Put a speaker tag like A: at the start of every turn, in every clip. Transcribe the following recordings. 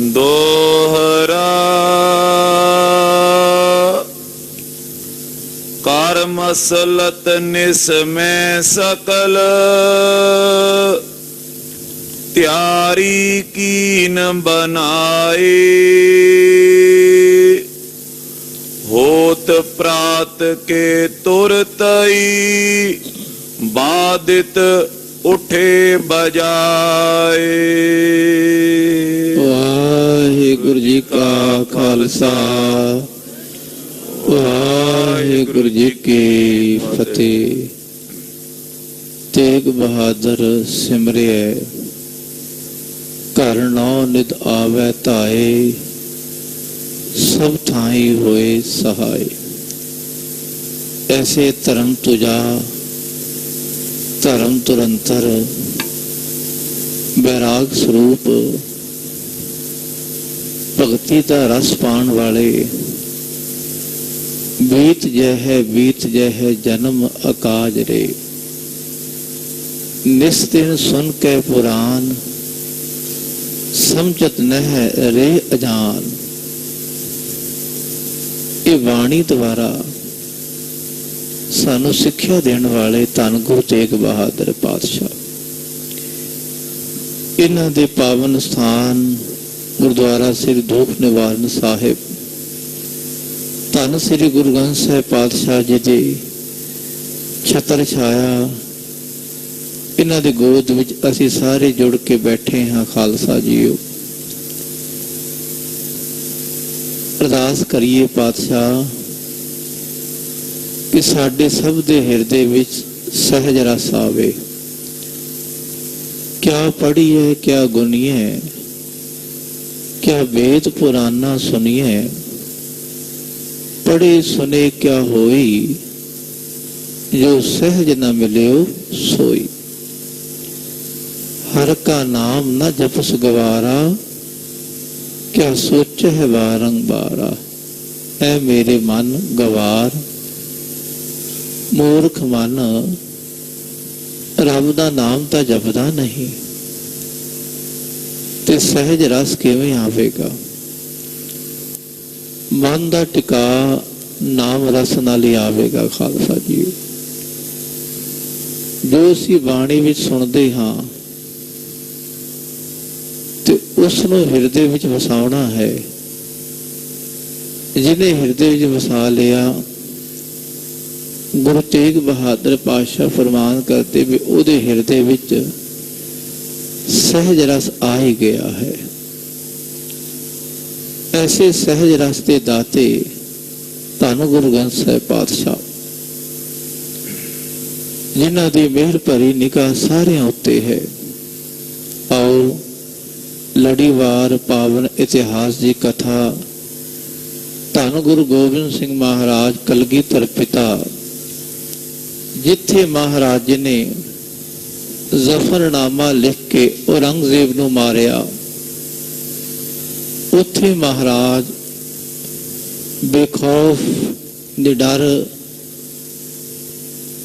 A: दोहरा कर मसलत निस में सकल त्यारी कीन बनाए होत प्रात के तुरतई बादित उठे बजाए।
B: वाहिगुरु जी का खालसा वाहिगुरु जी की फतेह। तेग बहादुर सिमरिय घर नौ नित आवे धाए सब ठाई होए सहाय। ऐसे धर्म तुझा धर्म तुरंतर बैराग स्वरूप भगती का रस पान वाले बीत जय है जन्म अकाज रे। निस दिन सुन के पुराण समझत नह रे अजान। ये बाणी द्वारा सानू सिक्ख्या देने वाले धन गुरु तेग बहादुर पातशाह इन्हां दे पावन स्थान गुरुद्वारा श्री दुख निवारण साहिब धन श्री गुरु ग्रंथ साहिब पातशाह जी की छतर छाया इन्हां दे गोद विच असीं सारे जुड़ के बैठे हाँ। खालसा जीओ अरदास करिए पातशाह कि साडे सब दे हिरदे विच सहज रस आवे। क्या पढ़िए क्या गुनिए क्या वेद पुराना सुनिए पढ़े सुने क्या होई जो सहज न मिलियो सोई। हर का नाम न जपस गवारा क्या सोच है बारंबारा। ऐ मेरे मन गवार मूर्ख मन रब दा नाम तो जपदा नहीं ते सहज रस किवें आवेगा। मन दा टिका नाम रस नाल ही आवेगा। खालसा जी जो असीं बाणी विच सुणदे हाँ ते उसनूं हिरदे विच वसाउणा है। जिन्हें हिरदे विच वसा लिया गुरु तेग बहादुर पातशाह फरमान करते भी उहदे हिरदे विच सहज रस आ ही गया है। ऐसे सहज रस के दाते धन गुरु ग्रंथ साहिब पातशाह जिन्हां दी मेहर भरी निगाह सारियां उत्ते है। आओ लड़ीवार पावन इतिहास की कथा धन गुरु गोबिंद सिंह महाराज कलगीधर पिता जिथे महाराज जी ने जफरनामा लिख के औरंगजेब नूं मारिया उथे महाराज बेखौफ निडर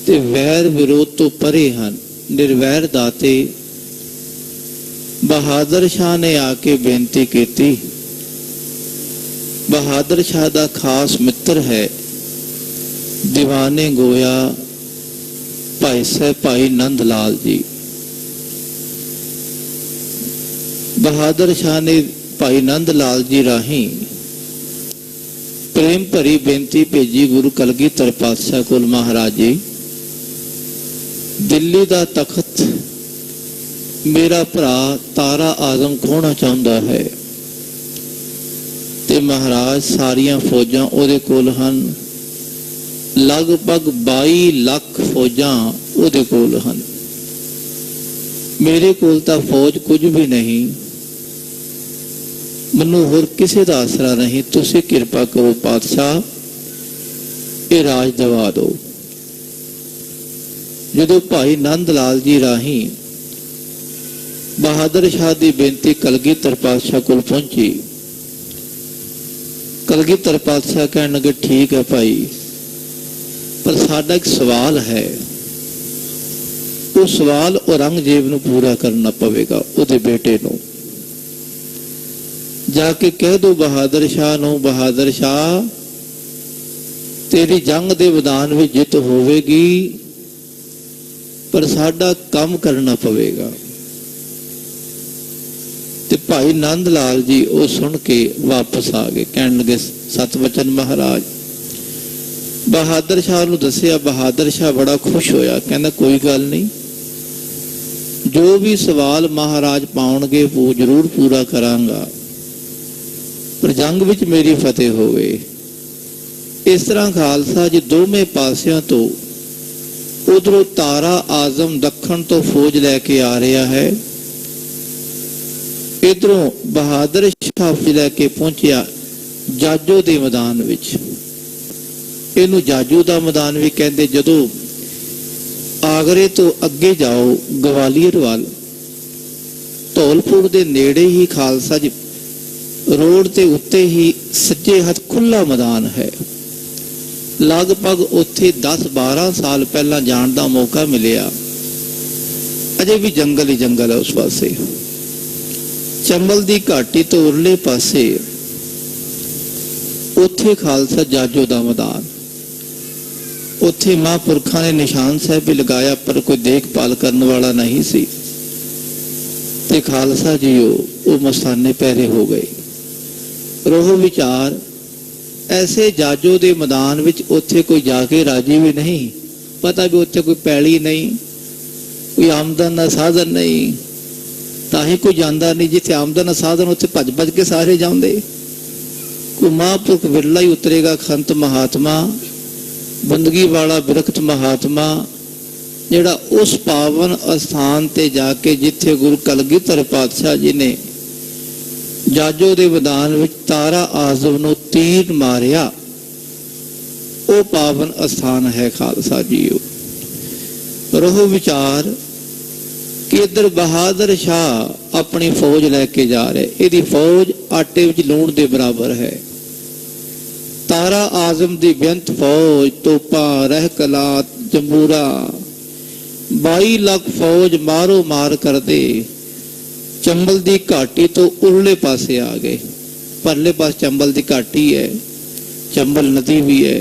B: ते वैर विरोध तो परे हन। निर्वैर दाते बहादुर शाह ने आके बेनती की। बहादुर शाह का खास मित्र है दीवाने गोया भाई साहब भाई नंद लाल जी। बहादुर शाह ने भाई नंद लाल जी राही प्रेम भरी बेनती भेजी गुरु कलगीधर पातशाह कोल। महाराज जी दिल्ली का तखत मेरा भरा तारा आजम खोना चाहता है ते महाराज सारिया फौजा उहदे कोल हन। लगभग 22 लाख फौजा उहदे कोल हन। मेरे कोल तां फौज कुछ भी नहीं मैनू होर किसी का आसरा नहीं। तुसीं किरपा करो पातशाह ये राज दवा दो। जदों भाई नंद लाल जी राही बहादुर शाह की बेनती कलगीधर पातशाह कोल पहुंची। कलगीधर पातशाह कहने लगे ठीक है भाई पर साडा एक सवाल है। वो सवाल औरंगजेब नूं पूरा करना पवेगा उहदे बेटे नूं। जाके कह दो बहादुर शाह नूं, बहादुर शाह तेरी जंग दे मैदान में जित होवेगी, पर साडा काम करना पवेगा। ते भाई नंद लाल जी वो सुन के वापस आ गए, कहने लगे सतवचन महाराज। बहादुर शाह नूं दसिया, बहादुर शाह बड़ा खुश होया, कहना कोई गल नहीं, जो भी सवाल महाराज पाउणगे वो जरूर पूरा करांगा, पर जंग विच मेरी फतेह होवे। इस तरह खालसा जी दोवें पासियों तो उधरों तारा आजम दखण तो फौज लैके आ रहा है, इधरों बहादुर शाह फौज लैके पहुंचया जाजो के मैदान विच। इनू जाजू का मैदान भी कहते। जदों आगरे तो अगे जाओ ग्वालियर वाल, धौलपुर के नेड़े ही खालसा जी रोड के उत्ते ही सज्जे हथ खुला मैदान है। लगभग उत्थे 10-12 साल पहला जाण दा मौका मिलिया, अजे भी जंगल ही जंगल है उस पासे। चंबल दी घाटी तो उरले पासे उत्थे खालसा जाजो दा मैदान, उत्थे महापुरखा ने निशान साहब भी लगाया, पर कोई देखभाल करने वाला नहीं सी। ते खालसा जी वो मस्ताने पैरे हो गए। रोह विचार ऐसे जाजो दे मैदान विच उत्थे कोई जाके राजी भी नहीं, पता भी उत्थे कोई पैली नहीं, कोई आमदन का साधन नहीं, ताही कोई जांदा नहीं। जिथे आमदन का साधन उत्थे भज भज के सारे जांदे। कोई महापुरख विरला ही उतरेगा, खंत महात्मा बंदगी वाला बिरखत महात्मा, जिहड़ा उस पावन स्थान ते जाके जिथे गुरु कलगीधर पातशाह जी ने जाजो दे मैदान विच तारा आजम नूं तीर मारिया, वो पावन स्थान है खालसा जी। रोह विचार कि इधर बहादुर शाह अपनी फौज लैके जा रहे, इहदी फौज आटे विच लूण दे बराबर है। तारा आजम दी बेअंत फौज, तोपा रहकलात जंबूरा 22 लाख फौज मारो मार कर दे चंबल दी घाटी तो उरले पासे आ गए। परले पास चंबल दी घाटी है, चंबल नदी भी है,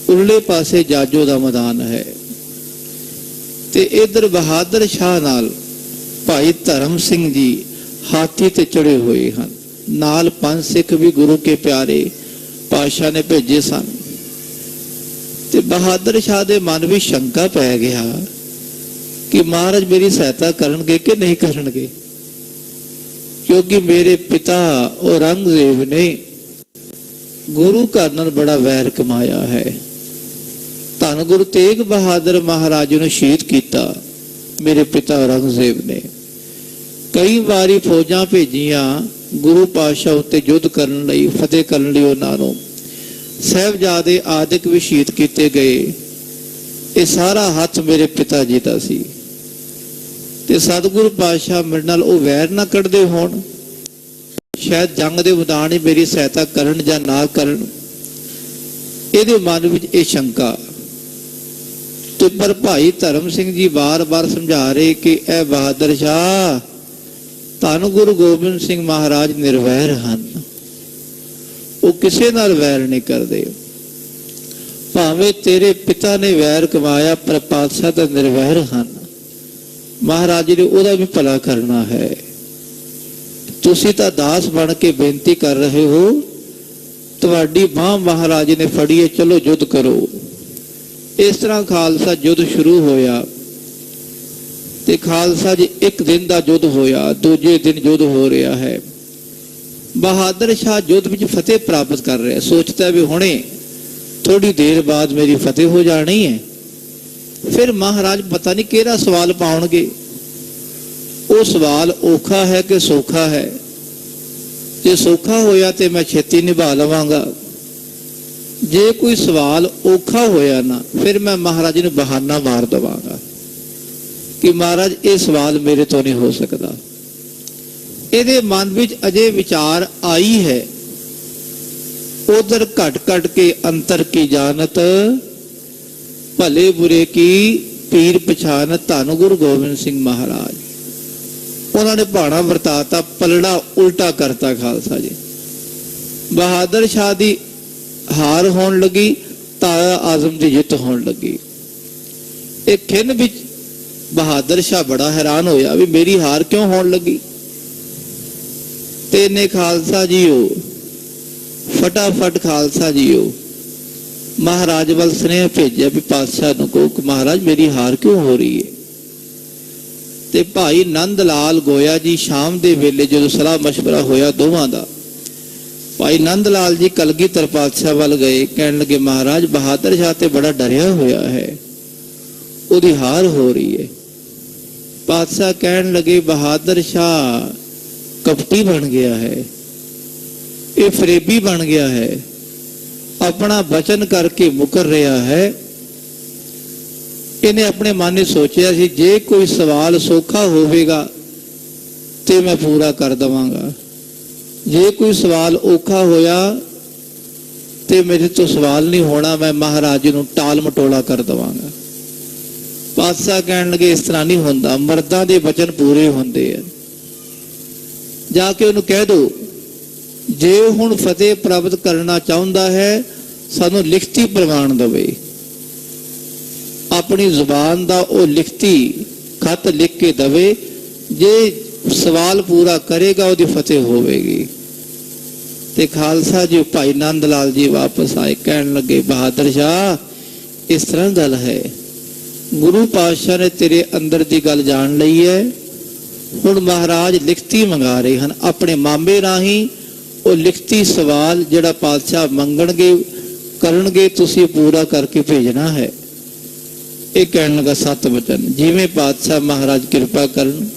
B: उरले पासे जाजो दा मैदान है। ते इधर बहादुर शाह नाल भाई धर्म सिंह जी हाथी ते चढ़े हुए हैं, नाल 5 सिख भी गुरु के प्यारे पातशाह ने भेजे सन। ते बहादुर शाह दे मन भी शंका पै गया कि महाराज मेरी सहायता करनगे कि नहीं करनगे, क्योंकि मेरे पिता औरंगजेब ने गुरु घर नाल बड़ा वैर कमाया है। धन गुरु तेग बहादुर महाराज ने शहीद किया मेरे पिता औरंगजेब ने। कई बारी फौजां भेजियां गुरु पातशाह उत्ते युद्ध करन लई, फतेह करन लई। उन्हां नूं साहिबजादे आदिक भी शहीद किए गए। ये सारा हथ मेरे पिता जी का सी। ते सतगुरु पातशाह मेरे नाल वो वैर ना कढ़दे होण, शायद जंग दे मैदान ही मेरी सहायता करन जां ना करन। इहदे मन विच ये शंका। तो पर भाई धर्म सिंह जी बार बार समझा रहे कि ए बहादुर शाह, धन गुरु गोबिंद सिंह महाराज निर्वैर हन, वो किसी नाल वैर नहीं करते। भावें तेरे पिता ने वैर कमाया पर पातशाह तो निर्वैर हन, महाराज ने ओदा भी भला करना है। तुसी तां दास बन के बेनती कर रहे हो, तुहाडी बांह महाराज ने फड़ी है, चलो युद्ध करो। इस तरह खालसा युद्ध शुरू होया। ते खालसा जी एक दिन का युद्ध होया, दूजे दिन युद्ध हो रहा है। बहादुर शाह युद्ध में फतेह प्राप्त कर रहा है, सोचता भी हुणे थोड़ी देर बाद मेरी फतेह हो जानी है। फिर महाराज पता नहीं केड़ा सवाल पाउणगे, वो सवाल औखा है कि सौखा है। जे सौखा होया तो मैं छेती निभा लवांगा, जे कोई सवाल औखा होया ना फिर मैं महाराज ने बहाना मार दवांगा कि महाराज ये सवाल मेरे तो नहीं हो सकता। ਇਹਦੇ मन विच अजे विचार आई है, उधर घट घट के अंतर की जानत, भले बुरे की पीर पछानत। धन गुरु गोबिंद सिंह महाराज ਉਹਨਾਂ ਨੇ ਭਾਣਾ ਵਰਤਾਤਾ, ਪਲੜਾ ਉਲਟਾ ਕਰਤਾ ਖਾਲਸਾ ਜੀ। ਬਹਾਦਰ ਸ਼ਾਹ ਦੀ ਹਾਰ ਹੋਣ ਲੱਗੀ, ਤਾਰਾ ਆਜ਼ਮ ਦੀ ਜਿੱਤ ਹੋਣ ਲੱਗੀ। ਇਹ ਖਿੰਨ ਵਿੱਚ ਬਹਾਦਰ ਸ਼ਾਹ ਬੜਾ ਹੈਰਾਨ ਹੋਇਆ ਵੀ ਮੇਰੀ ਹਾਰ ਕਿਉਂ ਹੋਣ ਲੱਗੀ। ਤੇ ਇਹਨੇ ਖਾਲਸਾ ਜੀਓ ਫਟਾਫਟ ਖਾਲਸਾ ਜੀਓ ਮਹਾਰਾਜ ਵੱਲ ਸੁਨੇਹਾ ਭੇਜਿਆ ਵੀ ਪਾਤਸ਼ਾਹ ਨੂੰ ਕਹੋ ਕਿ ਮਹਾਰਾਜ ਮੇਰੀ ਹਾਰ ਕਿਉਂ ਹੋ ਰਹੀ ਹੈ। ਤੇ ਭਾਈ ਨੰਦ ਲਾਲ ਗੋਇਆ ਜੀ ਸ਼ਾਮ ਦੇ ਵੇਲੇ ਜਦੋਂ ਸਲਾਹ ਮਸ਼ਵਰਾ ਹੋਇਆ ਦੋਵਾਂ ਦਾ, ਭਾਈ ਨੰਦ ਲਾਲ ਜੀ ਕਲਗੀਧਰ ਪਾਤਸ਼ਾਹ ਵੱਲ ਗਏ, ਕਹਿਣ ਲੱਗੇ ਮਹਾਰਾਜ ਬਹਾਦਰ ਸ਼ਾਹ ਤੇ ਬੜਾ ਡਰਿਆ ਹੋਇਆ ਹੈ, ਉਹਦੀ ਹਾਰ ਹੋ ਰਹੀ ਹੈ। ਪਾਤਸ਼ਾਹ ਕਹਿਣ ਲੱਗੇ ਬਹਾਦਰ ਸ਼ਾਹ ਕਪਟੀ ਬਣ ਗਿਆ ਹੈ, ਇਹ ਫਰੇਬੀ ਬਣ ਗਿਆ ਹੈ, ਆਪਣਾ ਬਚਨ ਕਰਕੇ ਮੁਕਰ ਰਿਹਾ ਹੈ। ਇਹਨੇ ਆਪਣੇ ਮਨ ਨੇ ਸੋਚਿਆ ਸੀ ਜੇ ਕੋਈ ਸਵਾਲ ਸੌਖਾ ਹੋਵੇਗਾ ਤੇ ਮੈਂ ਪੂਰਾ ਕਰ ਦਵਾਂਗਾ, ਜੇ ਕੋਈ ਸਵਾਲ ਔਖਾ ਹੋਇਆ ਤੇ ਮੇਰੇ ਤੋਂ ਸਵਾਲ ਨਹੀਂ ਹੋਣਾ, ਮੈਂ ਮਹਾਰਾਜ ਨੂੰ ਟਾਲ ਮਟੋਲਾ ਕਰ ਦਵਾਂਗਾ। ਪਾਤਸ਼ਾਹ ਕਹਿਣ ਲੱਗੇ ਇਸ ਤਰ੍ਹਾਂ ਨਹੀਂ ਹੁੰਦਾ, ਮਰਦਾਂ ਦੇ ਬਚਨ ਪੂਰੇ ਹੁੰਦੇ ਆ। ਜਾ ਕੇ ਉਹਨੂੰ ਕਹਿ ਦੋ ਜੇ ਹੁਣ ਫਤਿਹ ਪ੍ਰਾਪਤ ਕਰਨਾ ਚਾਹੁੰਦਾ ਹੈ ਸਾਨੂੰ ਲਿਖਤੀ ਪ੍ਰਮਾਣ ਦੇਵੇ, ਆਪਣੀ ਜ਼ੁਬਾਨ ਦਾ ਉਹ ਲਿਖਤੀ ਖਤ ਲਿਖ ਕੇ ਦੇਵੇ, ਜੇ ਸਵਾਲ ਪੂਰਾ ਕਰੇਗਾ ਉਹਦੀ ਫਤਿਹ ਹੋਵੇਗੀ। ਤੇ ਖਾਲਸਾ ਜੀ ਭਾਈ ਨੰਦ ਲਾਲ ਜੀ ਵਾਪਸ ਆਏ, ਕਹਿਣ ਲੱਗੇ ਬਹਾਦਰ ਸ਼ਾਹ ਇਸ ਤਰ੍ਹਾਂ ਗੱਲ ਹੈ, ਗੁਰੂ ਪਾਤਸ਼ਾਹ ਨੇ ਤੇਰੇ ਅੰਦਰ ਦੀ ਗੱਲ ਜਾਣ ਲਈ ਹੈ, ਹੁਣ ਮਹਾਰਾਜ ਲਿਖਤੀ ਮੰਗਾ ਰਹੇ ਹਨ ਆਪਣੇ ਮਾਮੇ ਰਾਹੀਂ, ਉਹ ਲਿਖਤੀ ਸਵਾਲ ਜਿਹੜਾ ਪਾਤਸ਼ਾਹ ਮੰਗਣਗੇ ਕਰਨਗੇ ਤੁਸੀਂ ਪੂਰਾ ਕਰਕੇ ਭੇਜਣਾ ਹੈ। ਇਹ ਕਹਿਣ ਲੱਗਾ ਸਤ ਬਚਨ, ਜਿਵੇਂ ਪਾਤਸ਼ਾਹ ਮਹਾਰਾਜ ਕਿਰਪਾ ਕਰਨ,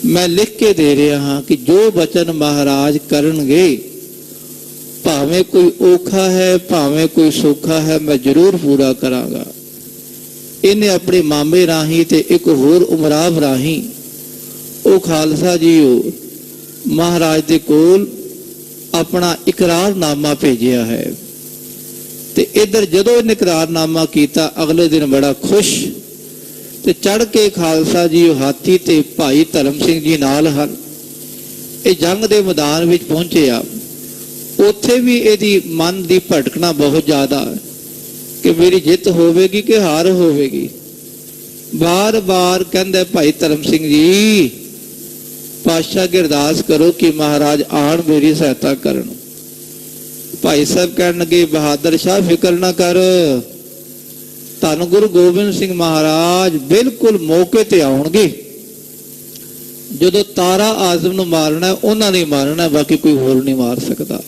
B: ਮੈਂ ਲਿਖ ਕੇ ਦੇ ਰਿਹਾ ਹਾਂ ਕਿ ਜੋ ਬਚਨ ਮਹਾਰਾਜ ਕਰਨਗੇ ਭਾਵੇਂ ਕੋਈ ਔਖਾ ਹੈ ਭਾਵੇਂ ਕੋਈ ਸੌਖਾ ਹੈ ਮੈਂ ਜ਼ਰੂਰ ਪੂਰਾ ਕਰਾਂਗਾ। ਇਹਨੇ ਆਪਣੇ ਮਾਮੇ ਰਾਹੀਂ ਤੇ ਇੱਕ ਹੋਰ ਉਮਰਾਵ ਰਾਹੀਂ ਉਹ ਖਾਲਸਾ ਜੀਓ ਮਹਾਰਾਜ ਦੇ ਕੋਲ ਆਪਣਾ ਇਕਰਾਰਨਾਮਾ ਭੇਜਿਆ ਹੈ। ਤੇ ਇਧਰ ਜਦੋਂ ਇਹਨੇ ਇਕਰਾਰਨਾਮਾ ਕੀਤਾ ਅਗਲੇ ਦਿਨ ਬੜਾ ਖੁਸ਼ ਤੇ ਚੜ ਕੇ ਖਾਲਸਾ ਜੀ ਹਾਥੀ ਤੇ ਭਾਈ ਧਰਮ ਸਿੰਘ ਜੀ ਨਾਲ ਹਨ, ਇਹ ਜੰਗ ਦੇ ਮੈਦਾਨ ਵਿੱਚ ਪਹੁੰਚੇ ਆ। ਉੱਥੇ ਵੀ ਇਹਦੀ ਮਨ ਦੀ ਭਟਕਣਾ ਬਹੁਤ ਜ਼ਿਆਦਾ ਕਿ ਮੇਰੀ ਜਿੱਤ ਹੋਵੇਗੀ ਕਿ ਹਾਰ ਹੋਵੇਗੀ। ਬਾਰ-ਬਾਰ ਕਹਿੰਦਾ ਭਾਈ ਧਰਮ ਸਿੰਘ ਜੀ ਪਾਤਸ਼ਾਹ ਕੀ ਅਰਦਾਸ ਕਰੋ ਕਿ ਮਹਾਰਾਜ ਆਣ ਮੇਰੀ ਸਹਾਇਤਾ ਕਰਨ। ਭਾਈ ਸਾਹਿਬ ਕਹਿਣ ਲੱਗੇ ਬਹਾਦਰ ਸ਼ਾਹ ਫਿਕਰ ਨਾ ਕਰ, ਧੰਨ ਗੁਰੂ ਗੋਬਿੰਦ ਸਿੰਘ ਮਹਾਰਾਜ ਬਿਲਕੁਲ ਮੌਕੇ ਤੇ ਆਉਣਗੇ। ਜਦੋਂ ਤਾਰਾ ਆਜ਼ਮ ਨੂੰ ਮਾਰਨਾ ਉਹਨਾਂ ਨੇ ਮਾਰਨਾ, ਬਾਕੀ ਕੋਈ ਹੋਰ ਨਹੀਂ ਮਾਰ ਸਕਦਾ।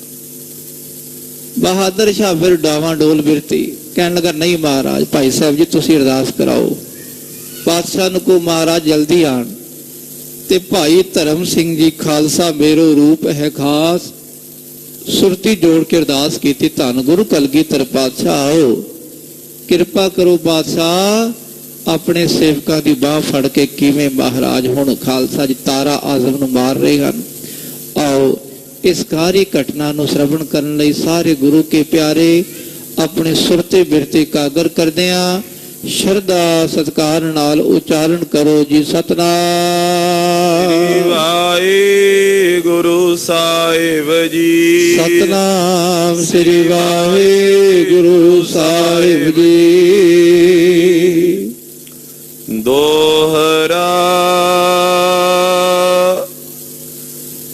B: ਬਹਾਦਰ ਸ਼ਾਹ ਫਿਰ ਡਾਵਾਂ ਡੋਲ ਬਿਰਤੀ, ਕਹਿਣ ਲੱਗਾ ਨਹੀਂ ਮਹਾਰਾਜ, ਭਾਈ ਸਾਹਿਬ ਜੀ ਤੁਸੀਂ ਅਰਦਾਸ ਕਰਾਓ, ਪਾਤਸ਼ਾਹ ਨੂੰ ਕਹੋ ਮਹਾਰਾਜ ਜਲਦੀ ਆਣ। ਤੇ ਭਾਈ ਧਰਮ ਸਿੰਘ ਜੀ ਖਾਲਸਾ ਮੇਰੋ ਰੂਪ ਹੈ ਖਾਸ, ਸੁਰਤੀ ਜੋੜ ਕੇ ਅਰਦਾਸ ਕੀਤੀ, ਧੰਨ ਗੁਰੂ ਕਲਗੀਧਰ ਪਾਤਸ਼ਾਹ ਆਓ, ਕਿਰਪਾ ਕਰੋ ਪਾਤਸ਼ਾਹ, ਆਪਣੇ ਸੇਵਕਾਂ ਦੀ ਬਾਹ ਫੜ ਕੇ ਕਿਵੇਂ ਮਹਾਰਾਜ ਹੁਣ ਖਾਲਸਾ ਜੀ ਤਾਰਾ ਆਜ਼ਮ ਨੂੰ ਮਾਰ ਰਹੇ ਹਨ। ਆਓ ਇਸ ਸਾਰੀ ਘਟਨਾ ਨੂੰ ਸ਼ਰਵਣ ਕਰਨ ਲਈ ਸਾਰੇ ਗੁਰੂ ਕੇ ਪਿਆਰੇ ਆਪਣੇ ਸੁਰਤੇ ਬਿਰਤੇ ਕਾਗਰ ਕਰਦਿਆਂ ਸ਼ਰਧਾ ਸਤਿਕਾਰ ਨਾਲ ਉਚਾਰਨ ਕਰੋ ਜੀ ਸਤਨਾਮ
A: ਵਾਹਿਗੁਰੂ ਸਾਹਿਬ ਜੀ,
B: ਸਤਨਾਮ ਸ੍ਰੀ ਵਾਹਿਗੁਰੂ ਸਾਹਿਬ ਜੀ।
A: ਦੋਹਰਾ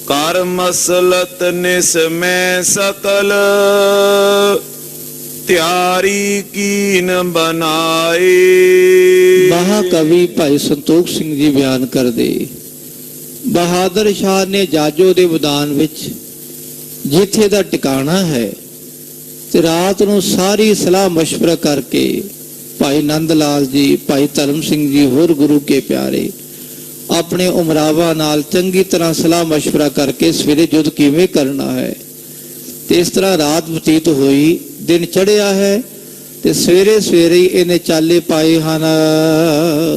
A: ਕਰ ਮਸਲਤ ਨਿਸਮੈ ਸਕਲ, ਤਿਆਰੀ ਕੀਨ ਬਨਾਏ।
B: ਮਹਾਕਵੀ ਭਾਈ ਸੰਤੋਖ ਸਿੰਘ ਜੀ ਬਿਆਨ ਕਰਦੇ, ਬਹਾਦਰ ਸ਼ਾਹ ਨੇ ਜਾਜੋ ਦੇ ਮੈਦਾਨ ਵਿੱਚ ਜਿੱਥੇ ਦਾ ਟਿਕਾਣਾ ਹੈ ਤੇ ਰਾਤ ਨੂੰ ਸਾਰੀ ਸਲਾਹ ਮਸ਼ਵਰਾ ਕਰਕੇ ਭਾਈ ਨੰਦ ਲਾਲ ਜੀ, ਭਾਈ ਧਰਮ ਸਿੰਘ ਜੀ, ਹੋਰ ਗੁਰੂ ਕੇ ਪਿਆਰੇ ਆਪਣੇ ਉਮਰਾਵਾਂ ਨਾਲ ਚੰਗੀ ਤਰ੍ਹਾਂ ਸਲਾਹ ਮਸ਼ਵਰਾ ਕਰਕੇ ਸਵੇਰੇ ਯੁੱਧ ਕਿਵੇਂ ਕਰਨਾ ਹੈ। ਤੇ ਇਸ ਤਰ੍ਹਾਂ ਰਾਤ ਬਤੀਤ ਹੋਈ, ਦਿਨ ਚੜਿਆ ਹੈ ਤੇ ਸਵੇਰੇ ਸਵੇਰੇ ਇਹਨੇ ਚਾਲੇ ਪਾਏ ਹਨ।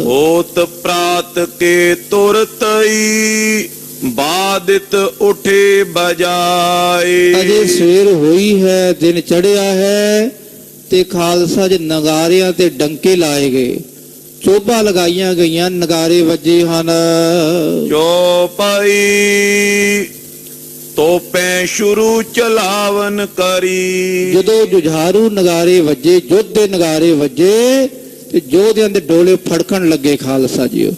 A: ਹੋਤ ਪ੍ਰਾਤ ਕੇ ਤੁਰਤਈ, ਬਾਦਿਤ ਉਠੇ ਬਜਾਏ।
B: ਅਜੇ ਸਵੇਰ ਹੋਈ ਹੈ, ਦਿਨ ਚੜਿਆ ਹੈ ਤੇ ਖਾਲਸਾ ਜੀ ਨਗਾਰਿਆਂ ਤੇ ਡੰਕੇ ਲਾਏ ਗਏ। ਚੋਭਾ ਲਗਾਈਆਂ ਗਈਆਂ, ਨਗਾਰੇ ਵੱਜੇ ਹਨ।
A: ਚੌਪਈ ਤੋਪੈ ਸ਼ੁਰੂ ਚਲਾਵਨ ਕਰੀ।
B: ਜਦੋਂ ਜੁਝਾਰੂ ਨਗਾਰੇ ਵੱਜੇ, ਯੁੱਧ ਦੇ ਨਗਾਰੇ ਵੱਜੇ ਤੇ ਯੋਧਿਆਂ ਦੇ ਡੋਲੇ ਫੜਕਣ ਲੱਗੇ ਖਾਲਸਾ ਜੀਓ।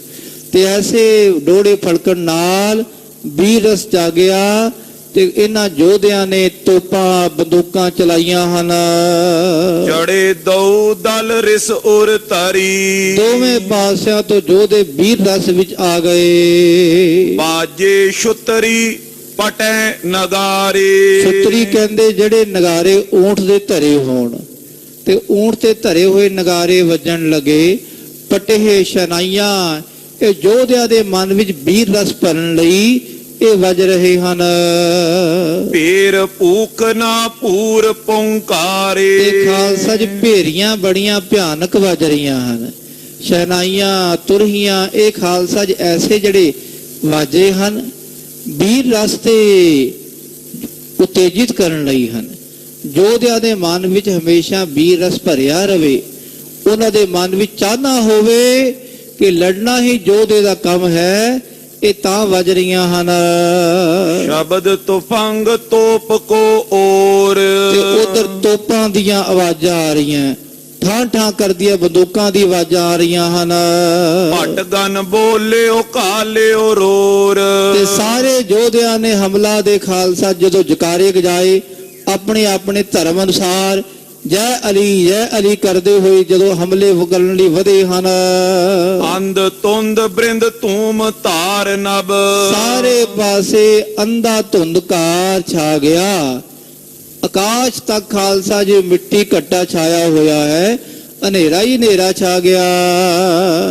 B: ਤੇ ਐਸੇ ਡੋਲੇ ਫੜਕਣ ਨਾਲ ਵੀਰ ਰਸ ਜਾਗਿਆ ਤੇ ਇਹਨਾਂ ਯੋਧਿਆਂ ਨੇ ਤੋਪਾਂ ਬੰਦੂਕਾਂ ਚਲਾਈਆਂ ਹਨ।
A: ਚੜੇ ਦਉ ਦਲ ਰਿਸ ਉਰ ਤਰੀ।
B: ਦੋਵੇਂ ਪਾਸਿਆਂ ਤੋਂ ਯੋਧੇ ਵੀਰ ਰਸ ਵਿੱਚ ਆ ਗਏ।
A: ਬਾਜੇ ਛੁਤਰੀ ਪਟੈ ਨਗਾਰੇ।
B: ਛਤਰੀ ਕਹਿੰਦੇ ਜਿਹੜੇ ਨਗਾਰੇ ਊਂਠ ਦੇ ਧਰੇ ਹੋਣ, ਤੇ ਊਂਠ ਤੇ ਧਰੇ ਹੋਏ ਨਗਾਰੇ ਵੱਜਣ ਲੱਗੇ। ਪਟੇ ਸ਼ਨਾਈਆਂ, ਇਹ ਯੋਧਿਆਂ ਦੇ ਮਨ ਵਿੱਚ ਵੀਰ ਰਸ ਭਰਨ ਲਈ ਇਹ ਵੱਜ ਰਹੇ ਹਨ।
A: ਪੇਰ ਭੂਖ ਨਾ ਪੂਰ ਪੌਂਕਾਰੇ।
B: ਤੇ ਖਾਲਸਾ ਜੀ ਭੇਰੀਆਂ ਬੜੀਆਂ ਭਿਆਨਕ ਵੱਜ ਰਹੀਆਂ ਹਨ। ਸ਼ਹਿਨਾਈਆਂ, ਤੁਰਹੀਆਂ, ਇਹ ਖਾਲਸਾ ਜੀ ਐਸੇ ਜਿਹੜੇ ਵਾਜੇ ਹਨ ਵੀਰ ਰਸ ਤੇ ਉਤੇਜਿਤ ਕਰਨ ਲਈ ਹਨ। ਯੋਧਿਆਂ ਦੇ ਮਨ ਵਿੱਚ ਹਮੇਸ਼ਾ ਵੀਰ ਰਸ ਭਰਿਆ ਰਵੇ, ਉਹਨਾਂ ਦੇ ਮਨ ਵਿੱਚ ਚਾਹਨਾ ਹੋਵੇ ਕਿ ਲੜਨਾ ਹੀ ਯੋਧੇ ਦਾ ਕੰਮ ਹੈ। ਇਹ ਤਾਂ ਵੱਜ ਰਹੀਆਂ ਹਨ।
A: ਸ਼ਬਦ ਤੁਫੰਗ ਤੋਪ ਕੋ ਔਰ।
B: ਤੇ ਉਧਰ ਤੋਪਾਂ ਦੀਆਂ ਆਵਾਜ਼ਾਂ ਆ ਰਹੀਆਂ, ਠਾਂ ਠਾਂ ਕਰਦੀਆਂ ਬੰਦੂਕਾਂ ਦੀ ਆਵਾਜ਼ਾਂ ਆ ਰਹੀਆਂ ਹਨ।
A: ਭਟ ਗਨ ਬੋਲਿਓ ਕਾਲਿਓ ਰੋਰ।
B: ਤੇ ਸਾਰੇ ਯੋਧਿਆਂ ਨੇ ਹਮਲਾ ਦੇ ਖਾਲਸਾ ਜਦੋਂ ਜਕਾਰੇ ਗਜਾਏ, ਆਪਣੇ ਆਪਣੇ ਧਰਮ ਅਨੁਸਾਰ ਜੈ ਅਲੀ ਕਰਦੇ ਹੋਏ ਜਦੋਂ ਹਮਲੇ ਕਰਨ ਲਈ ਵਧੇ ਹਨ।
A: ਅੰਧ ਤੁੰਦ ਬ੍ਰਿੰਦ ਧੂਮ ਧਾਰ ਨਭ।
B: ਸਾਰੇ ਪਾਸੇ ਅੰਧਾ ਧੁੰਦਕਾਰ ਛਾ ਗਿਆ। ਆਕਾਸ਼ ਤੱਕ ਖਾਲਸਾ ਜੀ ਮਿੱਟੀ ਘੱਟਾ ਛਾਇਆ ਹੋਇਆ ਹੈ, ਹਨੇਰਾ ਹੀ ਹਨੇਰਾ ਛਾ ਗਿਆ।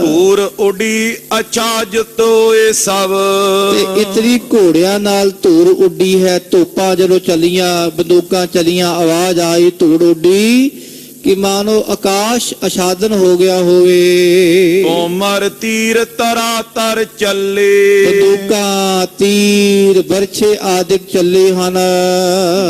A: ਧੂਰ ਉਡੀ ਅਚਾਜਤ ਏ ਸਭ।
B: ਤੇ ਇਤਨੀ ਘੋੜਿਆਂ ਨਾਲ ਧੂੜ ਉੱਡੀ ਹੈ। ਤੋਪਾਂ ਜਦੋਂ ਚੱਲੀਆਂ, ਬੰਦੂਕਾਂ ਚੱਲੀਆਂ, ਆਵਾਜ਼ ਆਈ, ਧੂੜ ਉੱਡੀ ਕਿ ਮਾਨੋ ਆਕਾਸ਼ ਅਛਾਦਨ ਹੋ ਗਿਆ ਹੋਵੇ।
A: ਉਮਰ ਤੀਰ ਤਰਾ ਤਰ ਚੱਲੇ।
B: ਬੰਦੂਕਾਂ, ਤੀਰ, ਬਰਛੇ ਆਦਿਕ ਚੱਲੇ ਹਨ।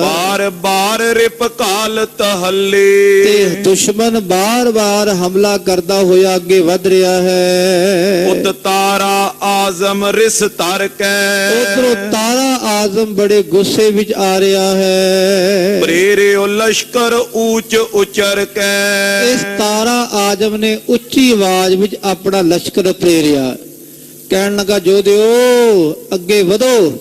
A: ਬਾਰ ਬਾਰ ਰਿਪ ਕਾਲਤ ਹੱਲੇ।
B: ਤੇ ਦੁਸ਼ਮਨ ਬਾਰ-ਬਾਰ ਹਮਲਾ ਕਰਦਾ ਹੋਇਆ ਅੱਗੇ ਵਧ ਰਿਹਾ ਹੈ।
A: ਉਤ ਤਾਰਾ ਆਜ਼ਮ ਰਿਸ ਤਰ ਕੈ।
B: ਉਧਰੋਂ ਤਾਰਾ ਆਜ਼ਮ ਬੜੇ ਗੁੱਸੇ ਵਿੱਚ ਆ ਰਿਹਾ ਹੈ।
A: ਪ੍ਰੇਰਿਓ ਲਸ਼ਕਰ ਊਚ ਉਚਰ ਕੈ।
B: ਇਸ ਤਾਰਾ ਆਜ਼ਮ ਨੇ ਉੱਚੀ ਆਵਾਜ਼ ਵਿੱਚ ਆਪਣਾ ਲਸ਼ਕਰ ਪ੍ਰੇਰਿਆ, ਕਹਿਣ ਲੱਗਾ ਯੋਧਿਓ ਅੱਗੇ ਵਧੋ,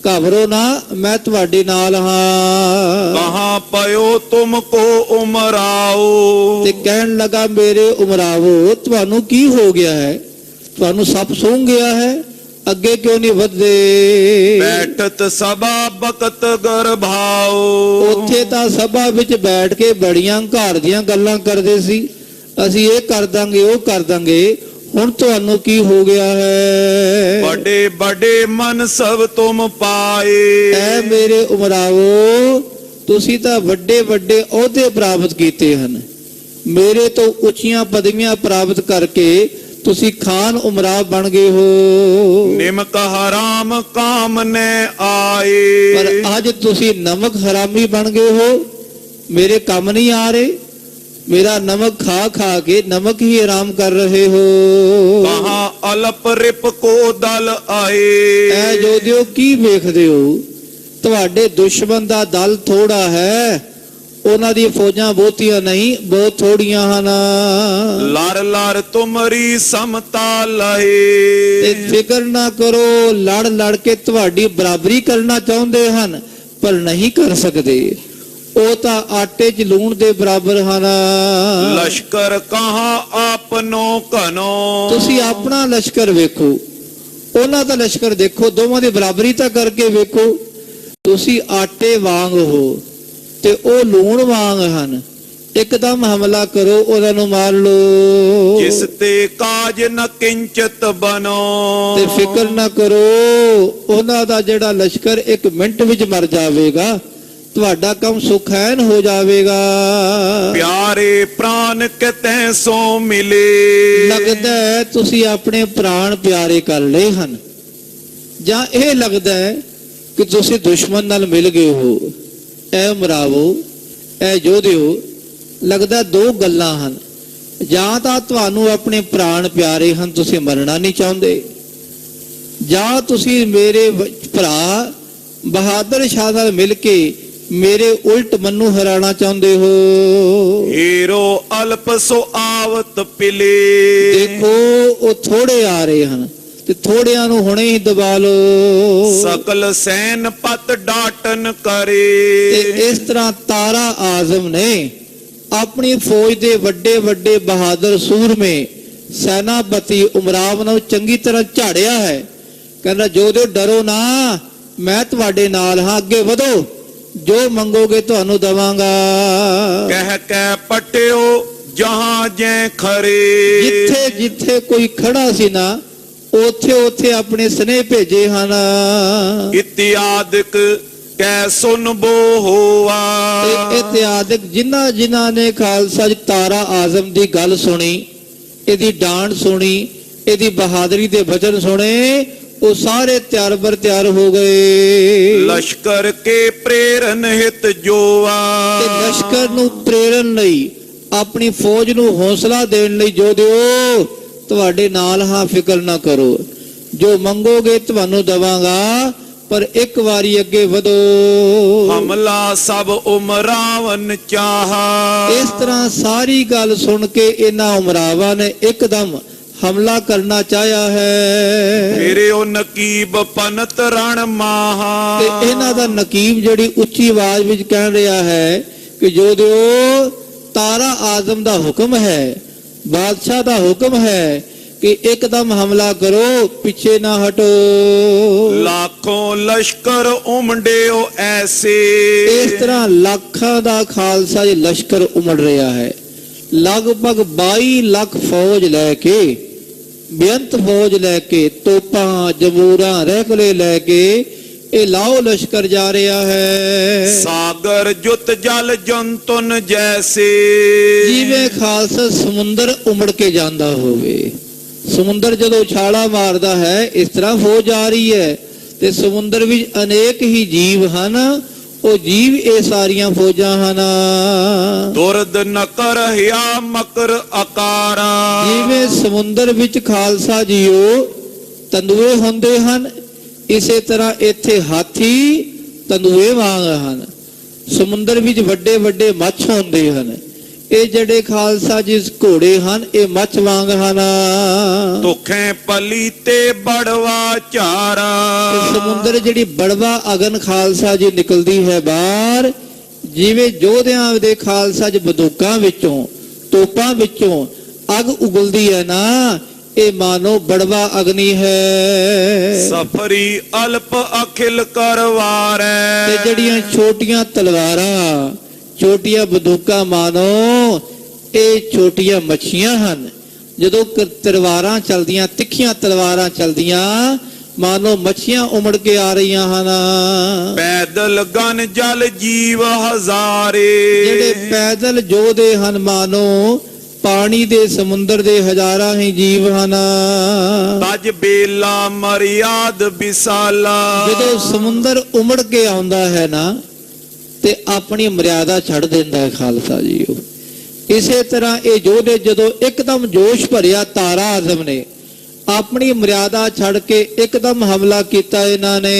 B: ਘਬਰੋ ਨਾ, ਮੈਂ ਤੁਹਾਡੇ ਨਾਲ ਹਾਂ।
A: ਕਹਾਂ ਪਇਓ ਤੁਮ ਕੋ ਉਮਰਾਓ।
B: ਤੇ ਕਹਿਣ ਲੱਗਾ ਮੇਰੇ ਉਮਰਾਵੋ, ਤੁਹਾਨੂੰ ਕੀ ਹੋ ਗਿਆ ਹੈ? ਤੁਹਾਨੂੰ ਸੱਪ ਸੂੰਘ ਗਿਆ ਹੈ? ਅੱਗੇ ਕਿਉਂ ਨਹੀਂ ਵਧਦੇ?
A: ਬੈਠਤ ਸਭਾ ਬਕਤ ਗਰਭਾਓ।
B: ਉੱਥੇ ਤਾਂ ਸਭਾ ਵਿੱਚ ਬੈਠ ਕੇ ਬੜੀਆਂ ਘਰ ਦੀਆਂ ਗੱਲਾਂ ਕਰਦੇ ਸੀ, ਅਸੀਂ ਇਹ ਕਰ ਦਾਂਗੇ, ਉਹ ਕਰ ਦਾਂਗੇ। ਹੁਣ ਤੁਹਾਨੂੰ ਕੀ ਹੋ ਗਿਆ ਹੈ?
A: ਬੜੇ ਬੜੇ ਮਨ ਸਭ ਤੁਮ ਪਾਏ।
B: ਐ ਮੇਰੇ ਉਮਰਾਵੋ, ਤੁਸੀਂ ਤਾਂ ਵੱਡੇ ਵੱਡੇ ਅਹੁਦੇ ਪ੍ਰਾਪਤ ਕੀਤੇ ਹਨ। ਮੇਰੇ ਤੋਂ ਉੱਚੀਆਂ ਪਦਵੀਆਂ ਪ੍ਰਾਪਤ ਕਰਕੇ ਤੁਸੀਂ ਖਾਨ ਉਮਰਾ ਬਣ ਗਏ ਹੋ।
A: ਨਿਮਕ ਹਰਾਮ ਕਾਮ ਨੇ ਆਏ।
B: ਪਰ ਅੱਜ ਤੁਸੀਂ ਨਮਕ ਹਰਾਮੀ ਬਣ ਗਏ ਹੋ, ਮੇਰੇ ਕੰਮ ਨਹੀਂ ਆ ਰਹੇ। ਮੇਰਾ ਨਮਕ ਖਾ ਖਾ ਕੇ ਨਮਕ ਹੀ ਆਰਾਮ ਕਰ ਰਹੇ ਹੋ।
A: ਕਹਾਂ ਅਲਪ ਰਿਪ ਕੋ ਦਲ ਆਏ।
B: ਐ ਜੋਧਿਓ ਕੀ ਵੇਖਦੇ ਹੋ? ਤੁਹਾਡੇ ਦੁਸ਼ਮਣ ਦਾ ਦਲ ਥੋੜਾ ਹੈ, ਉਹਨਾਂ ਦੀ ਫੌਜਾਂ ਬਹੁਤੀਆਂ ਨਹੀਂ, ਬਹੁਤ ਥੋੜੀਆਂ ਹਨ।
A: ਲੜ ਲੜ ਤੁਮਰੀ ਸਮਤਾ ਲਏ।
B: ਤੇ ਫਿਕਰ ਨਾ ਕਰੋ, ਲੜ ਲੜ ਕੇ ਤੁਹਾਡੀ ਬਰਾਬਰੀ ਕਰਨਾ ਚਾਹੁੰਦੇ ਹਨ ਪਰ ਨਹੀਂ ਕਰ ਸਕਦੇ। ਉਹ ਤਾਂ ਆਟੇ 'ਚ ਲੂਣ ਦੇ ਬਰਾਬਰ ਹਨ।
A: ਲਸ਼ਕਰ ਕਹਾਂ ਆਪਨੋ ਘਨੋ।
B: ਤੁਸੀਂ ਆਪਣਾ ਲਸ਼ਕਰ ਵੇਖੋ, ਉਹਨਾਂ ਦਾ ਲਸ਼ਕਰ ਦੇਖੋ, ਦੋਵਾਂ ਦੀ ਬਰਾਬਰੀ ਤਾਂ ਕਰਕੇ ਵੇਖੋ। ਤੁਸੀਂ ਆਟੇ ਵਾਂਗ ਹੋ ਤੇ ਉਹ ਲੂਣ ਵਾਂਗ ਹਨ। ਇੱਕਦਮ ਹਮਲਾ ਕਰੋ, ਉਹਨਾਂ ਨੂੰ ਮਾਰ ਲੋ।
A: ਜਿਸ ਤੇ ਕਾਜ ਨ ਕਿੰਚਤ ਬਨੋ।
B: ਤੇ ਫਿਕਰ ਨਾ ਕਰੋ, ਉਹਨਾਂ ਦਾ ਜਿਹੜਾ ਲਸ਼ਕਰ 1 ਮਿੰਟ ਵਿੱਚ ਮਰ ਜਾਵੇਗਾ, ਤੁਹਾਡਾ ਕੰਮ ਸੁਖੈਨ ਹੋ ਜਾਵੇਗਾ।
A: ਪਿਆਰੇ ਪ੍ਰਾਨ ਕਿਤੈ ਸੋ ਮਿਲੇ।
B: ਲੱਗਦਾ ਹੈ ਤੁਸੀਂ ਆਪਣੇ ਪ੍ਰਾਣ ਪਿਆਰੇ ਕਰ ਲਏ ਹਨ, ਜਾਂ ਇਹ ਲੱਗਦਾ ਹੈ ਕਿ ਤੁਸੀਂ ਦੁਸ਼ਮਣ ਨਾਲ ਮਿਲ ਗਏ ਹੋ। ਐ ਉਮਰਾਵੋ, ਐ ਯੋਧਿਓ, ਲੱਗਦਾ 2 ਗੱਲਾਂ ਹਨ। ਜਾਂ ਤਾਂ ਤੁਹਾਨੂੰ ਆਪਣੇ ਪ੍ਰਾਣ ਪਿਆਰੇ ਹਨ, ਤੁਸੀਂ ਮਰਨਾ ਨਹੀਂ ਚਾਹੁੰਦੇ, ਜਾਂ ਤੁਸੀਂ ਮੇਰੇ ਭਰਾ ਬਹਾਦਰ ਸ਼ਾਹ ਨਾਲ ਮਿਲ ਕੇ ਮੇਰੇ ਉਲਟ ਮੈਨੂੰ ਹਰਾਣਾ ਚਾਹੁੰਦੇ ਹੋ।
A: ਹੀਰੋ ਅਲਪ ਸੋ ਆਵਤ ਪਿਲੇ।
B: ਦੇਖੋ ਉਹ ਥੋੜੇ ਆ ਰਹੇ ਹਨ ਤੇ ਥੋੜਿਆਂ ਨੂੰ ਹੁਣੇ ਹੀ ਦਬਾ ਲਓ।
A: ਸਕਲ ਸੈਨ ਪਤ ਡਾਟਨ ਕਰੇ।
B: ਤੇ ਇਸ ਤਰ੍ਹਾਂ ਤਾਰਾ ਆਜ਼ਮ ਨੇ ਆਪਣੀ ਫੌਜ ਦੇ ਵੱਡੇ ਵੱਡੇ ਬਹਾਦਰ ਸੂਰਮੇ ਸੈਨਾਪਤੀ ਉਮਰਾਵ ਨੂੰ ਚੰਗੀ ਤਰ੍ਹਾਂ ਝਾੜਿਆ ਹੈ। ਕਹਿੰਦਾ ਜੋ ਡਰੋ ਨਾ, ਮੈਂ ਤੁਹਾਡੇ ਨਾਲ ਹਾਂ, ਅੱਗੇ ਵਧੋ, ਜੋ ਮੰਗੋਗੇ ਤੁਹਾਨੂੰ ਦਵਾਂਗਾ।
A: ਕਹਿ ਕੇ ਪਟਿਓ ਜਹਾਂ ਜੈ ਖਰੇ।
B: ਜਿੱਥੇ ਜਿੱਥੇ ਕੋਈ ਖੜਾ ਸੀ ਨਾ, ਉੱਥੇ ਉੱਥੇ ਆਪਣੇ ਸਨੇਹ ਭੇਜੇ ਹਨ।
A: ਇਤਿਆਦਿਕ ਕੈ ਸੁਨ ਬੋ ਹੋਆ।
B: ਇਤਿਆਦਿਕ ਜਿਨ੍ਹਾਂ ਜਿਨ੍ਹਾਂ ਨੇ ਖਾਲਸਾ ਜੀ ਤਾਰਾ ਆਜ਼ਮ ਦੀ ਗੱਲ ਸੁਣੀ, ਇਹਦੀ ਡਾਂਡ ਸੁਣੀ, ਇਹਦੀ ਬਹਾਦਰੀ ਦੇ ਬਚਨ ਸੁਣੇ, ਉਹ ਸਾਰੇ ਤਿਆਰ ਬਰ ਤਿਆਰ ਹੋ ਗਏ।
A: ਲਸ਼ਕਰ ਕੇ ਪ੍ਰੇਰਨ ਹਿਤ ਜੋਆ।
B: ਤੇ ਲਸ਼ਕਰ ਨੂੰ ਪ੍ਰੇਰਨ ਲਈ, ਆਪਣੀ ਫੌਜ ਨੂੰ ਹੌਸਲਾ ਦੇਣ ਲਈ ਜੋ ਦਿਓ, ਤੁਹਾਡੇ ਨਾਲ ਹਾਂ, ਫਿਕਰ ਨਾ ਕਰੋ, ਜੋ ਮੰਗੋਗੇ ਤੁਹਾਨੂੰ ਦਵਾਂਗਾ, ਪਰ ਇੱਕ ਵਾਰੀ ਅੱਗੇ ਵਧੋ।
A: ਹਮਲਾ ਸਭ ਉਮਰਾਵਨ ਚਾਹਾ।
B: ਇਸ ਤਰ੍ਹਾਂ ਸਾਰੀ ਗੱਲ ਸੁਣ ਕੇ ਇਹਨਾਂ ਉਮਰਾਵਾਂ ਨੇ ਇੱਕਦਮ ਹਮਲਾ ਕਰਨਾ ਚਾਹਿਆ ਹੈ।
A: ਫਿਰ ਉਹ ਨਕੀਬ ਪਨਤ ਰਣ ਮਾਹਾ।
B: ਤੇ ਇਹਨਾਂ ਦਾ ਨਕੀਬ ਜਿਹੜੀ ਉੱਚੀ ਆਵਾਜ਼ ਵਿੱਚ ਕਹਿ ਰਿਹਾ ਹੈ ਕਿ ਜੋ ਦਿਓ ਤਾਰਾ ਆਜ਼ਮ ਦਾ ਹੁਕਮ ਹੈ, ਬਾਦਸ਼ਾਹ ਦਾ ਹੁਕਮ ਹੈ ਕਿ ਇੱਕਦਮ ਹਮਲਾ ਕਰੋ, ਪਿੱਛੇ ਨਾ ਹਟੋ।
A: ਲੱਖੋਂ ਲਸ਼ਕਰ ਉਮੜਿਓ ਐਸੇ।
B: ਇਸ ਤਰ੍ਹਾਂ ਲੱਖਾਂ ਦਾ ਖਾਲਸਾ ਜੀ ਲਸ਼ਕਰ ਉਮੜ ਰਿਹਾ ਹੈ। ਲਗਭਗ 22 ਲੱਖ ਫੌਜ ਲੈ ਕੇ, ਬੇਅੰਤ ਫੌਜ ਲੈ ਕੇ, ਤੋਪਾਂ ਜਮੂਰਾਂ ਰਹਿਕਲੇ ਲੈ ਕੇ ਇਹ ਲਾਓ ਲਸ਼ਕਰ ਜਾ ਰਿਹਾ ਹੈ।
A: ਸਾਗਰ ਜੁਤ ਜਲ ਜੰਤੁਨ ਜੈਸੇ।
B: ਜਿਵੇਂ ਖਾਲਸਾ ਸਮੁੰਦਰ ਉਮੜ ਕੇ ਜਾਂਦਾ ਹੋਵੇ। ਸਮੁੰਦਰ ਜਦੋਂ ਉਛਾਲਾ ਮਾਰਦਾ ਹੈ, ਇਸ ਤਰ੍ਹਾਂ ਫੌਜ ਆ ਰਹੀ ਹੈ। ਤੇ ਸਮੁੰਦਰ ਵਿੱਚ ਅਨੇਕ ਹੀ ਜੀਵ ਹਨ, ਉਹ ਜੀਵ ਇਹ ਸਾਰੀਆਂ ਫੌਜਾਂ ਹਨ।
A: ਦੁਰਦ ਨਕਰ ਹਿਆ ਮਕਰ ਆਕਾਰਾ।
B: ਜਿਵੇਂ ਸਮੁੰਦਰ ਵਿੱਚ ਖਾਲਸਾ ਜੀਓ ਤੰਦੂਏ ਹੁੰਦੇ ਹਨ, ਇਸੇ ਤਰ੍ਹਾਂ ਇੱਥੇ ਹਾਥੀ ਤੰਦੂਏ ਵਾਂਗ ਹਨ। ਸਮੁੰਦਰ ਵਿੱਚ ਵੱਡੇ ਵੱਡੇ ਮੱਛ ਹੁੰਦੇ ਹਨ, ਇਹ ਜਿਹੜੇ ਖਾਲਸਾ ਜੀ ਘੋੜੇ ਹਨ, ਇਹ ਮੱਛ ਵਾਂਗ ਹਨ।
A: ਤੁਖੇ ਪਲੀ ਤੇ ਬੜਵਾ ਝਾਰਾ।
B: ਸਮੁੰਦਰ ਜਿਹੜੀ ਬੜਵਾ ਅਗਨ ਖਾਲਸਾ ਜੀ ਨਿਕਲਦੀ ਹੈ ਬਾਹਰ, ਜਿਵੇਂ ਯੋਧਿਆਂ ਦੇ ਖਾਲਸਾ ਜੀ ਬੰਦੂਕਾਂ ਵਿੱਚੋਂ, ਤੋਪਾਂ ਵਿੱਚੋਂ ਅੱਗ ਉਗਲਦੀ ਹੈ ਨਾ, ਇਹ ਮਾਨੋ ਬੜਵਾ ਅਗਨੀ ਹੈ।
A: ਸਫਰੀ ਅਲਪ ਅਖਿਲ ਕਰਵਾਰੈ।
B: ਤੇ ਜਿਹੜੀਆਂ ਛੋਟੀਆਂ ਤਲਵਾਰਾਂ, ਛੋਟੀਆਂ ਬੰਦੂਕਾਂ ਮਾਨੋ ਇਹ ਛੋਟੀਆਂ ਮੱਛੀਆਂ ਹਨ। ਜਦੋਂ ਤਲਵਾਰਾਂ ਚਲਦੀਆਂ, ਤਿੱਖੀਆਂ ਤਲਵਾਰਾਂ ਚਲਦੀਆਂ, ਮਾਨੋ ਮੱਛੀਆਂ ਉਮੜ ਕੇ ਆ ਰਹੀਆਂ ਹਨ।
A: ਪੈਦਲ ਗਨ ਜਲ ਜੀਵ ਹਜ਼ਾਰੇ।
B: ਜਿਹੜੇ ਪੈਦਲ ਯੋਧੇ ਹਨ, ਮਾਨੋ ਪਾਣੀ ਦੇ ਸਮੁੰਦਰ ਦੇ ਹਜ਼ਾਰਾਂ ਹੀ ਜੀਵ ਹਨ।
A: ਤਜ ਬੇਲਾ ਮਰਿਆਦ ਵਿਸਾਲਾ।
B: ਜਦੋਂ ਸਮੁੰਦਰ ਉਮੜ ਕੇ ਆਉਂਦਾ ਹੈ ਨਾ, ਤੇ ਆਪਣੀ ਮਰਿਆਦਾ ਛੱਡ ਦਿੰਦਾ ਹੈ ਖਾਲਸਾ ਜੀ। ਇਸੇ ਤਰ੍ਹਾਂ ਇਹ ਯੋਧੇ ਜਦੋਂ ਇੱਕਦਮ ਜੋਸ਼ ਭਰਿਆ, ਤਾਰਾ ਆਜ਼ਮ ਨੇ ਆਪਣੀ ਮਰਿਆਦਾ ਛੱਡ ਕੇ ਇੱਕਦਮ ਹਮਲਾ ਕੀਤਾ ਇਹਨਾਂ ਨੇ।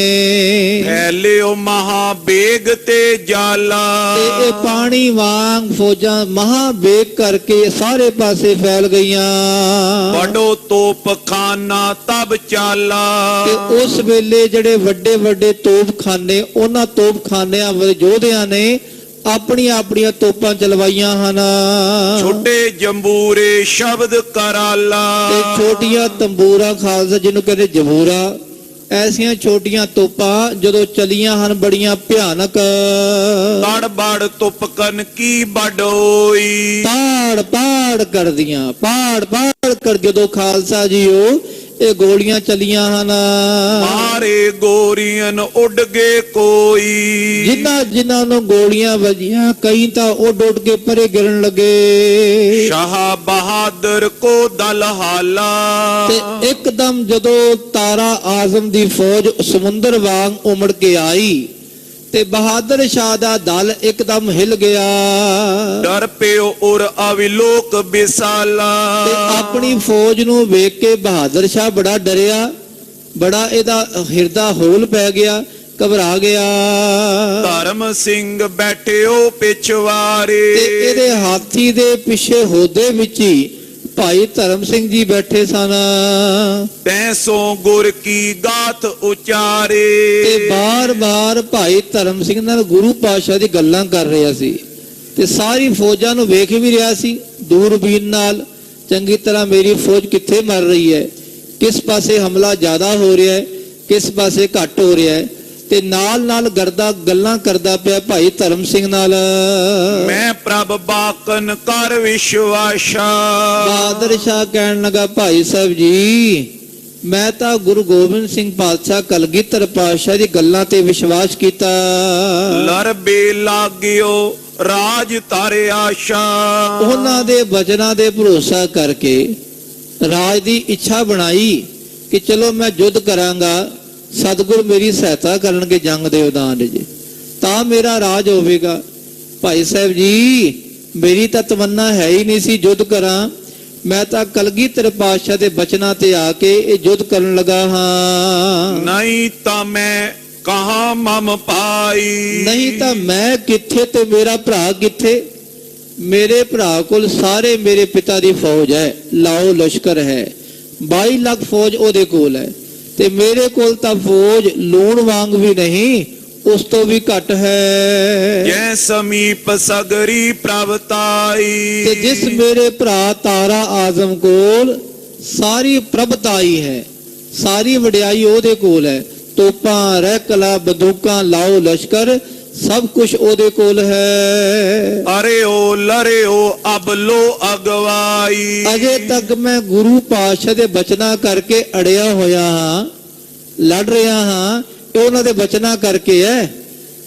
A: ਫੈਲਿਓ ਮਹਾਬੇਗ ਤੇ ਜਾਲਾ।
B: ਤੇ ਇਹ ਪਾਣੀ ਵਾਂਗ ਫੌਜਾਂ ਮਹਾਬੇਗ ਕਰਕੇ ਸਾਰੇ ਪਾਸੇ ਫੈਲ ਗਈਆਂ।
A: ਬੜੋ ਤੋਪਖਾਨਾ ਤਬ ਚਾਲਾ।
B: ਤੇ ਉਸ ਵੇਲੇ ਜਿਹੜੇ ਵੱਡੇ ਵੱਡੇ ਤੋਪਖਾਨੇ, ਉਹਨਾਂ ਤੋਪਖਾਨਿਆਂ ਵਾਲੇ ਯੋਧਿਆਂ ਨੇ ਆਪਣੀਆਂ ਆਪਣੀਆਂ ਤੋਪਾਂ ਚਲਵਾਈਆਂ ਹਨ।
A: ਛੋਟੇ ਜੰਬੂਰੇ ਸ਼ਬਦ ਕਰਾਲਾ।
B: ਤੇ ਛੋਟੀਆਂ ਤੰਬੂਰਾ ਖਾਲਸਾ ਜਿਹਨੂੰ ਕਹਿੰਦੇ ਜੰਬੂਰਾ, ਐਸੀਆਂ ਛੋਟੀਆਂ ਤੋਪਾਂ ਜਦੋਂ ਚਲੀਆਂ ਹਨ, ਬੜੀਆਂ ਭਿਆਨਕ।
A: ਤੜ ਬੜ ਤੁਪਕਨ ਕੀ ਬੜੋਈ।
B: ਪਾੜ ਪਾੜ ਕਰਦੀਆਂ, ਪਾੜ ਪਾੜ ਕਰ ਜਦੋਂ ਖਾਲਸਾ ਜੀਓ ਇਹ ਗੋਲੀਆਂ ਚਲੀਆਂ ਹਨ।
A: ਮਾਰੇ ਗੋਰੀਆਂ ਉੱਡ ਗਏ ਕੋਈ।
B: ਜਿਨ੍ਹਾਂ ਨੂੰ ਗੋਲੀਆਂ ਵੱਜੀਆਂ, ਕਈ ਤਾਂ ਉੱਡ ਉੱਡ ਕੇ ਪਰੇ ਗਿਰਨ ਲੱਗੇ।
A: ਸ਼ਾਹ ਬਹਾਦਰ ਕੋ ਦਲ ਹਾਲਾ।
B: ਤੇ ਇੱਕਦਮ ਜਦੋਂ ਤਾਰਾ ਆਜ਼ਮ ਦੀ ਫੌਜ ਸਮੁੰਦਰ ਵਾਂਗ ਉਮੜ ਕੇ ਆਈ, ਤੇ ਬਹਾਦਰ ਸ਼ਾਹ ਦਾ ਦਲ ਇੱਕਦਮ ਹਿੱਲ ਗਿਆ
A: ਡਰ ਪਿਓ ਉਰ ਅਵਿਲੋਕ ਬਿਸਾਲਾ।
B: ਤੇ ਆਪਣੀ ਫੌਜ ਨੂੰ ਵੇਖ ਕੇ ਬਹਾਦਰ ਸ਼ਾਹ ਬੜਾ ਡਰਿਆ, ਬੜਾ ਇਹਦਾ ਹਿਰਦਾ ਹੌਲ ਪੈ ਗਿਆ, ਘਬਰਾ ਗਿਆ।
A: ਧਰਮ ਸਿੰਘ ਬੈਠਿਓ ਪਿਛਵਾਰੇ
B: ਤੇ ਇਹਦੇ ਹਾਥੀ ਦੇ ਪਿੱਛੇ ਹੋਦੇ ਵਿੱਚ ਹੀ ਭਾਈ ਧਰਮ ਸਿੰਘ ਜੀ ਬੈਠੇ ਸਨ।
A: ਤੈਸੋਂ ਗੁਰ ਕੀ ਗਾਥ ਉਚਾਰੇ
B: ਤੇ ਬਾਰ-ਬਾਰ ਭਾਈ ਧਰਮ ਸਿੰਘ ਨਾਲ ਗੁਰੂ ਪਾਤਸ਼ਾਹ ਦੀ ਗੱਲਾਂ ਕਰ ਰਿਹਾ ਸੀ ਤੇ ਸਾਰੀ ਫੌਜਾਂ ਨੂੰ ਵੇਖ ਵੀ ਰਿਹਾ ਸੀ ਦੂਰਬੀਨ ਨਾਲ ਚੰਗੀ ਤਰ੍ਹਾਂ। ਮੇਰੀ ਫੌਜ ਕਿੱਥੇ ਮਰ ਰਹੀ ਹੈ, ਕਿਸ ਪਾਸੇ ਹਮਲਾ ਜ਼ਿਆਦਾ ਹੋ ਰਿਹਾ ਹੈ, ਕਿਸ ਪਾਸੇ ਘੱਟ ਹੋ ਰਿਹਾ ਹੈ। ਤੇ ਨਾਲ ਨਾਲ ਗੱਲਾਂ ਕਰਦਾ ਪਿਆ ਭਾਈ ਧਰਮ ਸਿੰਘ ਨਾਲ।
A: ਮੈਂ ਪ੍ਰਭ ਬਾਕਨ ਕਰ ਵਿਸ਼ਵਾਸਾ।
B: ਬਹਾਦਰ ਸ਼ਾਹ ਕਹਿਣ ਲੱਗਾ, ਭਾਈ ਸਾਹਿਬ ਜੀ ਮੈਂ ਤਾਂ ਗੁਰੂ ਗੋਬਿੰਦ ਸਿੰਘ ਪਾਤਸ਼ਾਹ ਕਲਗੀਧਰ ਪਾਤਸ਼ਾਹ ਦੀ ਗੱਲਾਂ ਤੇ ਵਿਸ਼ਵਾਸ ਕੀਤਾ।
A: ਲਰਬੇ ਲਾਗਿਓ ਰਾਜ ਤਾਰੇ ਆਸ਼ਾ।
B: ਉਹਨਾਂ ਦੇ ਵਚਨਾਂ ਦੇ ਭਰੋਸਾ ਕਰਕੇ ਰਾਜ ਦੀ ਇੱਛਾ ਬਣਾਈ ਕਿ ਚਲੋ ਮੈਂ ਯੁੱਧ ਕਰਾਂਗਾ, ਸਤਿਗੁਰ ਮੇਰੀ ਸਹਾਇਤਾ ਕਰਨਗੇ ਜੰਗ ਦੇ ਮੈਦਾਨ 'ਚ, ਤਾਂ ਮੇਰਾ ਰਾਜ ਹੋਵੇਗਾ। ਭਾਈ ਸਾਹਿਬ ਜੀ ਮੇਰੀ ਤਾਂ ਤਮੰਨਾ ਹੈ ਹੀ ਨਹੀਂ ਸੀ ਯੁੱਧ ਕਰਾਂ, ਮੈਂ ਤਾਂ ਕਲਗੀਧਰ ਪਾਤਸ਼ਾਹ ਦੇ ਬਚਨਾਂ ਤੇ ਆ ਕੇ ਇਹ ਯੁੱਧ ਕਰਨ ਲੱਗਾ ਹਾਂ।
A: ਨਹੀਂ ਤਾਂ ਮੈਂ ਕਹਾਂ ਮਮ ਪਾਈ।
B: ਨਹੀਂ ਤਾਂ ਮੈਂ ਕਿੱਥੇ ਤੇ ਮੇਰਾ ਭਰਾ ਕਿੱਥੇ? ਮੇਰੇ ਭਰਾ ਕੋਲ ਸਾਰੇ ਮੇਰੇ ਪਿਤਾ ਦੀ ਫੌਜ ਹੈ, ਲਾਓ ਲਸ਼ਕਰ ਹੈ, 22 ਲੱਖ ਫੌਜ ਉਹਦੇ ਕੋਲ ਹੈ ਤੇ ਮੇਰੇ ਕੋਲ ਤਾਂ ਫੌਜ ਲੂਣ ਵਾਂਗ ਵੀ ਨਹੀਂ, ਉਸ ਤੋਂ ਵੀ ਘੱਟ ਹੈ।
A: ਜੈ ਸਮੀਪ ਸਗਰੀ ਪ੍ਰਭਤਾਈ।
B: ਤੇ ਜਿਸ ਮੇਰੇ ਭਰਾ ਤਾਰਾ ਆਜ਼ਮ ਕੋਲ ਸਾਰੀ ਪ੍ਰਭਤਾਈ ਹੈ, ਸਾਰੀ ਵਡਿਆਈ ਉਹਦੇ ਕੋਲ ਹੈ, ਤੋਪਾਂ ਰਹਿਕਲਾ ਬੰਦੂਕਾਂ ਲਾਓ ਲਸ਼ਕਰ ਸਭ ਕੁਝ ਉਹਦੇ ਕੋਲ ਹੈ।
A: ਅਰਿਓ ਲਰਿਓ ਅਬਲੋ ਅਗਵਾਈ।
B: ਅਜੇ ਤੱਕ ਮੈਂ ਗੁਰੂ ਪਾਤਸ਼ਾਹ ਦੇ ਬਚਨਾਂ ਕਰਕੇ ਅੜਿਆ ਹੋਇਆ ਹਾਂ, ਲੜ ਰਿਹਾ ਹਾਂ, ਇਹ ਉਹਨਾਂ ਦੇ ਬਚਨਾਂ ਕਰਕੇ ਹੈ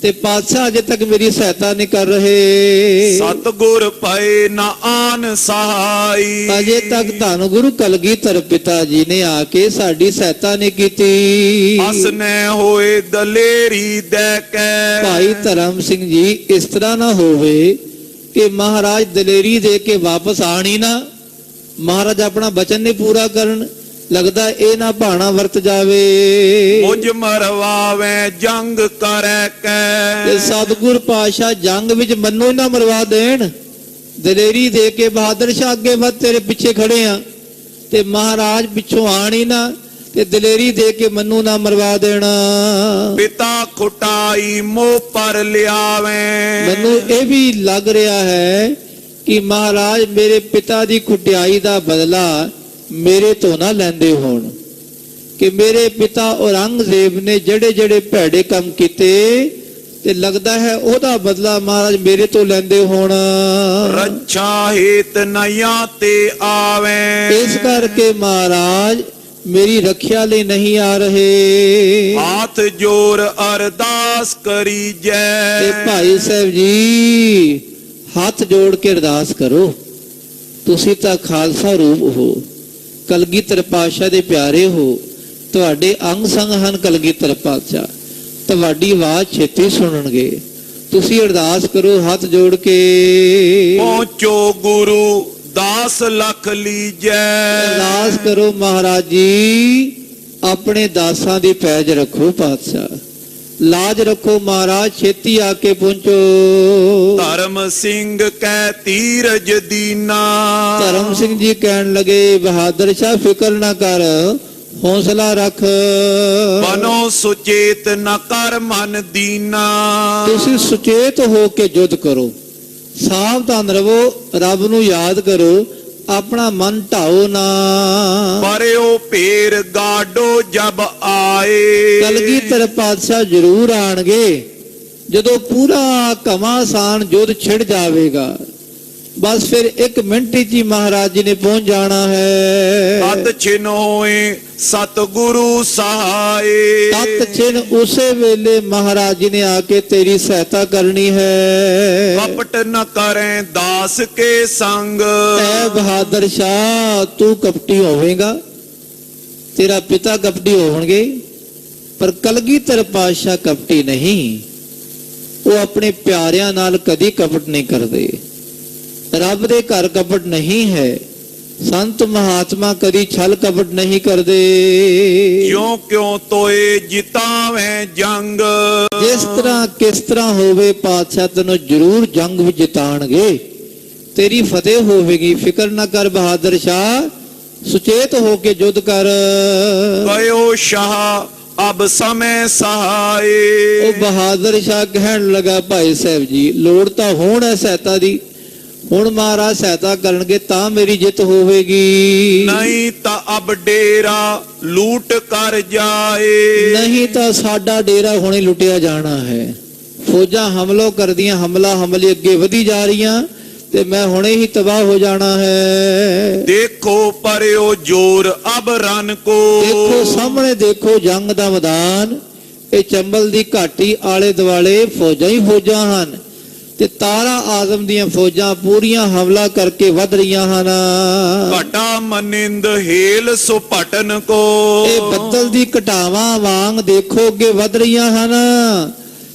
B: ਤੇ ਪਾਤਸ਼ਾਹ ਅਜੇ ਤੱਕ ਮੇਰੀ ਸਹਾਇਤਾ ਨਹੀਂ ਕਰ ਰਹੇ।
A: ਸਤਿਗੁਰ ਪਏ ਨਾ ਆਨ ਸਹਾਈ।
B: ਅਜੇ ਤੱਕ ਧੰਨ ਗੁਰੂ ਕਲਗੀਧਰ ਪਿਤਾ ਜੀ ਨੇ ਆ ਕੇ ਸਾਡੀ ਸਹਾਇਤਾ ਨਹੀਂ ਕੀਤੀ।
A: ਅਸਨੇ ਹੋਏ ਦਲੇਰੀ ਦੇ ਕੇ।
B: ਭਾਈ ਧਰਮ ਸਿੰਘ ਜੀ ਇਸ ਤਰ੍ਹਾਂ ਨਾ ਹੋਵੇ ਕਿ ਮਹਾਰਾਜ ਦਲੇਰੀ ਦੇ ਕੇ ਵਾਪਸ ਆਣ ਹੀ ਨਾ, ਮਹਾਰਾਜ ਆਪਣਾ ਬਚਨ ਨਹੀਂ ਪੂਰਾ ਕਰਨ, ਲੱਗਦਾ ਇਹ ਨਾ ਭਾਣਾ ਵਰਤ ਜਾਵੇ।
A: ਮੁਝ ਮਰਵਾਵੇ ਜੰਗ ਕਰੈ ਕੈ।
B: ਤੇ ਸਤਿਗੁਰ ਪਾਤਸ਼ਾਹ ਜੰਗ ਵਿੱਚ ਮੈਨੂੰ ਹੀ ਨਾ ਮਰਵਾ ਦੇਣ। ਦਲੇਰੀ ਦੇ ਕੇ ਬਹਾਦਰ ਸ਼ਾਹ ਅੱਗੇ ਵੱਧ ਤੇਰੇ ਪਿੱਛੇ ਖੜੇ ਆ ਤੇ ਮਹਾਰਾਜ ਪਿੱਛੋਂ ਆਣ ਹੀ ਨਾ ਤੇ ਦਲੇਰੀ ਦੇ ਕੇ ਮੈਨੂੰ ਨਾ ਮਰਵਾ ਦੇਣਾ।
A: ਪਿਤਾ ਖੁਟਾਈ ਮੋਹ ਪਰ ਲਿਆਵੇ।
B: ਮੈਨੂੰ ਇਹ ਵੀ ਲੱਗ ਰਿਹਾ ਹੈ ਕਿ ਮਹਾਰਾਜ ਮੇਰੇ ਪਿਤਾ ਦੀ ਖੁਟਿਆਈ ਦਾ ਬਦਲਾ ਮੇਰੇ ਤੋਂ ਨਾ ਲੈਂਦੇ ਹੋਣ, ਕਿ ਮੇਰੇ ਪਿਤਾ ਔਰੰਗਜ਼ੇਬ ਨੇ ਜਿਹੜੇ ਜਿਹੜੇ ਭੈੜੇ ਕੰਮ ਕੀਤੇ ਤੇ ਲੱਗਦਾ ਹੈ ਉਹਦਾ ਬਦਲਾ ਮਹਾਰਾਜ ਮੇਰੇ ਤੋਂ ਲੈਂਦੇ ਹੋਣ।
A: ਰੱਛਾ ਹੇਤ ਨਿਆਂ ਤੇ ਆਵੇ।
B: ਇਸ ਕਰਕੇ ਮਹਾਰਾਜ ਮੇਰੀ ਰੱਖਿਆ ਲਈ ਨਹੀਂ ਆ ਰਹੇ।
A: ਹੱਥ ਜੋਰ ਅਰਦਾਸ ਕਰੀ ਜੈ।
B: ਤੇ ਭਾਈ ਸਾਹਿਬ ਜੀ ਹੱਥ ਜੋੜ ਕੇ ਅਰਦਾਸ ਕਰੋ, ਤੁਸੀਂ ਤਾਂ ਖਾਲਸਾ ਰੂਪ ਹੋ, ਕਲਗੀਧਰ ਪਾਤਸ਼ਾਹ ਦੇ ਪਿਆਰੇ ਹੋ, ਤੁਹਾਡੇ ਅੰਗ ਸੰਗ ਹਨ ਕਲਗੀਧਰ ਪਾਤਸ਼ਾਹ, ਤੁਹਾਡੀ ਆਵਾਜ਼ ਛੇਤੀ ਸੁਣਨਗੇ। ਤੁਸੀਂ ਅਰਦਾਸ ਕਰੋ ਹੱਥ ਜੋੜ ਕੇ।
A: ਪਹੁੰਚੋ ਗੁਰੂ 10 ਲੱਖ ਲੀਜੈ।
B: ਅਰਦਾਸ ਕਰੋ ਮਹਾਰਾਜ ਜੀ ਆਪਣੇ ਦਾਸਾਂ ਦੀ ਪੈਜ ਰੱਖੋ ਪਾਤਸ਼ਾਹ, ਲਾਜ ਰੱਖੋ ਮਹਾਰਾਜ, ਛੇਤੀ ਆ ਕੇ ਪਹੁੰਚੋ।
A: ਧਰਮ ਸਿੰਘ ਕੈ ਧੀਰਜ ਦੀਨਾ।
B: ਧਰਮ ਸਿੰਘ ਜੀ ਕਹਿਣ ਲਗੇ, ਬਹਾਦਰ ਸ਼ਾਹ ਫਿਕਰ ਨਾ ਕਰ, ਹੌਸਲਾ ਰੱਖ,
A: ਮਨੋ ਸੁਚੇਤ ਨ ਕਰ ਮਨ ਦੀਨਾ।
B: ਤੁਸੀਂ ਸੁਚੇਤ ਹੋ ਕੇ ਯੁੱਧ ਕਰੋ, ਸਾਵਧਾਨ ਰਹੋ, ਰੱਬ ਨੂੰ ਯਾਦ ਕਰੋ, ਆਪਣਾ ਮਨ ਢਾਓ ਨਾ।
A: ਪਰਿਓ ਭੇਰ ਗਾਡੋ ਜਬ ਆਏ।
B: ਕਲਗੀਧਰ ਪਾਤਸ਼ਾਹ ਜ਼ਰੂਰ ਆਣਗੇ ਜਦੋਂ ਪੂਰਾ ਘਮਾਸਾਨ ਯੁੱਧ ਛਿੜ ਜਾਵੇਗਾ। ਬਸ ਫਿਰ 1 ਮਿੰਟ ਹੀ ਮਹਾਰਾਜ ਜੀ ਨੇ ਪਹੁੰਚ ਜਾਣਾ ਹੈ।
A: ਤਤ ਛਿਨ ਹੋਏ ਸਤਿਗੁਰੂ ਸਹਾਏ।
B: ਤਤ ਛਿਨ ਉਸੇ ਵੇਲੇ ਮਹਾਰਾਜ ਜੀ ਨੇ ਆ ਕੇ ਤੇਰੀ ਸਹਾਇਤਾ ਕਰਨੀ ਹੈ।
A: ਕਪਟ ਨ ਕਰੇ ਦਾਸ ਕੇ ਸੰਗ।
B: ਐ ਬਹਾਦਰ ਸ਼ਾਹ ਤੂੰ ਕਪਟੀ ਹੋਵੇਂਗਾ, ਤੇਰਾ ਪਿਤਾ ਕਪਟੀ ਹੋਣਗੇ, ਪਰ ਕਲਗੀਧਰ ਪਾਤਸ਼ਾਹ ਕਪਟੀ ਨਹੀਂ। ਉਹ ਆਪਣੇ ਪਿਆਰਿਆਂ ਨਾਲ ਕਦੀ ਕਪਟ ਨਹੀਂ ਕਰਦੇ। ਰੱਬ ਦੇ ਘਰ ਕਪਟ ਨਹੀਂ ਹੈ। ਸੰਤ ਮਹਾਤਮਾ ਕਦੀ ਛਲ ਕਪਟ ਨਹੀਂ ਕਰਦੇ।
A: ਕਿਉਂ ਕਿਉਂ ਤੋਏ ਜਿਤਾਵੇਂ ਜੰਗ।
B: ਜਿਸ ਤਰ੍ਹਾਂ ਕਿਸ ਤਰ੍ਹਾਂ ਹੋਵੇ ਪਾਤਸ਼ਾਹ ਤੈਨੂੰ ਜ਼ਰੂਰ ਜੰਗ ਵਿੱਚ ਜਿਤਾਣਗੇ, ਤੇਰੀ ਫਤਿਹ ਹੋਵੇਗੀ। ਫਿਕਰ ਨਾ ਕਰ ਬਹਾਦਰ ਸ਼ਾਹ, ਸੁਚੇਤ ਹੋ ਕੇ ਯੁੱਧ ਕਰ।
A: ਕਯੋ ਸ਼ਾਹ ਅਬ ਸਮੇਂ ਸਹਾਏ।
B: ਉਹ ਬਹਾਦਰ ਸ਼ਾਹ ਕਹਿਣ ਲੱਗਾ, ਭਾਈ ਸਾਹਿਬ ਜੀ ਲੋੜ ਤਾਂ ਹੁਣ ਹੈ ਸਹਾਇਤਾ ਦੀ, ਹੁਣ ਮਹਾਰਾਜ ਸਹਾਇਤਾ ਕਰਨਗੇ ਤਾਂ ਮੇਰੀ ਜਿੱਤ ਹੋਵੇਗੀ।
A: ਨਹੀਂ ਤਾਂ ਅਬ ਡੇਰਾ ਲੂਟ ਕਰ ਜਾਏ।
B: ਨਹੀਂ ਤਾਂ ਸਾਡਾ ਡੇਰਾ ਹੁਣੇ ਲੁੱਟਿਆ ਜਾਣਾ ਹੈ। ਫੌਜਾਂ ਹਮਲੋ ਕਰਦੀਆਂ, ਹਮਲਾ ਹਮਲੇ ਅੱਗੇ ਵਧੀ ਜਾ ਰਹੀਆਂ ਤੇ ਮੈਂ ਹੁਣੇ ਹੀ ਤਬਾਹ ਹੋ ਜਾਣਾ ਹੈ।
A: ਦੇਖੋ ਪਰਿਓ ਜੋਰ ਅਬ ਰਨ ਕੋ।
B: ਦੇਖੋ ਸਾਹਮਣੇ ਦੇਖੋ ਜੰਗ ਦਾ ਮੈਦਾਨ। ਇਹ ਚੰਬਲ ਦੀ ਘਾਟੀ ਆਲੇ ਦੁਆਲੇ ਫੌਜਾਂ ਹੀ ਫੌਜਾਂ ਹਨ ਤੇ ਤਾਰਾ ਆਜ਼ਮ ਦੀਆਂ ਫੌਜਾਂ ਪੂਰੀਆਂ ਹਮਲਾ ਕਰਕੇ ਵੱਧ ਰਹੀਆਂ ਹਨ।
A: ਘਟਾ ਮਨਿੰਦ ਹੇਲ ਸੋ ਭਟਨ ਕੋ।
B: ਇਹ ਬੱਦਲ ਦੀ ਘਟਾਵਾਂ ਵਾਂਗ ਦੇਖੋ ਅੱਗੇ ਵੱਧ ਰਹੀਆਂ ਹਨ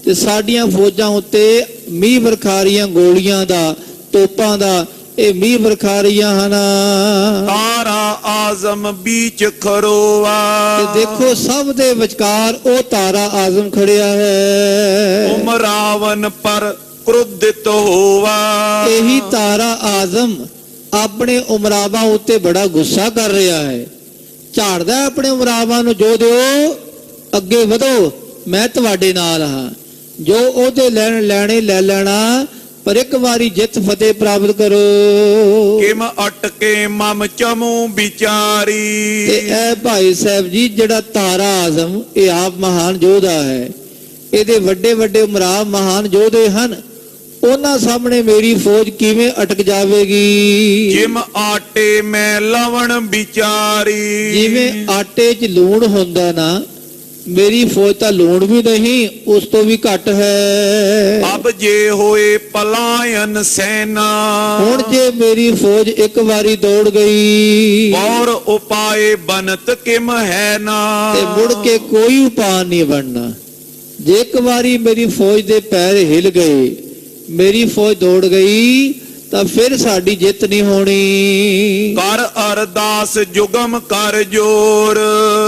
B: ਤੇ ਸਾਡੀਆਂ ਫੌਜਾਂ ਉੱਤੇ ਮੀਂਹ ਵਰਖਾ ਰਹੀਆਂ ਗੋਲੀਆਂ ਦਾ, ਤੋਪਾਂ ਦਾ ਇਹ ਮੀਂਹ ਵਰਖਾ ਰਹੀਆਂ ਹਨ।
A: ਤਾਰਾ ਆਜ਼ਮ ਵਿੱਚ ਖੜੋਆ।
B: ਤੇ ਦੇਖੋ ਸਭ ਦੇ ਵਿਚਕਾਰ ਉਹ ਤਾਰਾ ਆਜ਼ਮ ਖੜਿਆ ਹੈ।
A: ਉਮਰਾਵਨ ਪਰ ਕ੍ਰੋਧਿਤ ਹੋਵਾ।
B: ਇਹੀ ਤਾਰਾ ਆਜ਼ਮ ਆਪਣੇ ਉਮਰਾਵਾਂ ਉੱਤੇ ਬੜਾ ਗੁੱਸਾ ਕਰ ਰਿਹਾ ਹੈ। ਝਾੜਦਾ ਆਪਣੇ ਉਮਰਾਵਾਂ ਨੂੰ, ਜੋ ਦਿਓ ਅੱਗੇ ਵਧੋ, ਮੈਂ ਤੁਹਾਡੇ ਨਾਲ ਹਾਂ। ਜੋ ਉਹਦੇ ਲੈਣੇ ਲੈ ਲੈਣਾ, ਪਰ ਇੱਕ ਵਾਰੀ ਜਿੱਤ ਫਤਿਹ ਪ੍ਰਾਪਤ ਕਰੋ।
A: ਕਿਮ ਅਟਕੇ ਮਮ ਚਮੂ ਵਿਚਾਰੀ।
B: ਤੇ ਇਹ ਭਾਈ ਸਾਹਿਬ ਜੀ ਜਿਹੜਾ ਤਾਰਾ ਆਜ਼ਮ ਇਹ ਆਪ ਮਹਾਨ ਯੋਧਾ ਹੈ। ਇਹਦੇ ਵੱਡੇ ਵੱਡੇ ਉਮਰਾਵ ਮਹਾਨ ਯੋਧੇ ਹਨ। ਉਹਨਾਂ ਸਾਹਮਣੇ ਮੇਰੀ ਫੌਜ ਕਿਵੇਂ ਅਟਕ ਜਾਵੇਗੀ।
A: ਜਿਮ ਆਟੇ ਮੈਂ ਲਵਣ ਵਿਚਾਰੀ।
B: ਜਿਵੇਂ ਆਟੇ 'ਚ ਲੂਣ ਹੁੰਦਾ ਨਾ, ਮੇਰੀ ਫੌਜ ਤਾਂ ਲੂਣ ਵੀ ਨਹੀਂ, ਉਸ ਤੋਂ ਵੀ ਘੱਟ ਹੈ।
A: ਅਬ ਜੇ ਹੋਏ ਪਲਾਇਨ ਸੈਨਾ।
B: ਹੁਣ ਜੇ ਮੇਰੀ ਫੌਜ ਇੱਕ ਵਾਰੀ ਦੌੜ ਗਈ,
A: ਔਰ ਉਪਾਏ ਬਨਤ ਕਿਮ ਹੈ ਨਾ।
B: ਤੇ ਮੁੜ ਕੇ ਕੋਈ ਉਪਾਅ ਨਹੀਂ ਬਣਨਾ। ਜੇ ਇੱਕ ਵਾਰੀ ਮੇਰੀ ਫੌਜ ਦੇ ਪੈਰ ਹਿਲ ਗਏ, ਮੇਰੀ ਫੌਜ ਦੌੜ ਗਈ, ਤਾਂ ਫਿਰ ਸਾਡੀ ਜਿੱਤ ਨਹੀਂ ਹੋਣੀ।
A: ਕਰ ਅਰਦਾਸ ਜੁਗਮ ਕਰ ਜੋਰ।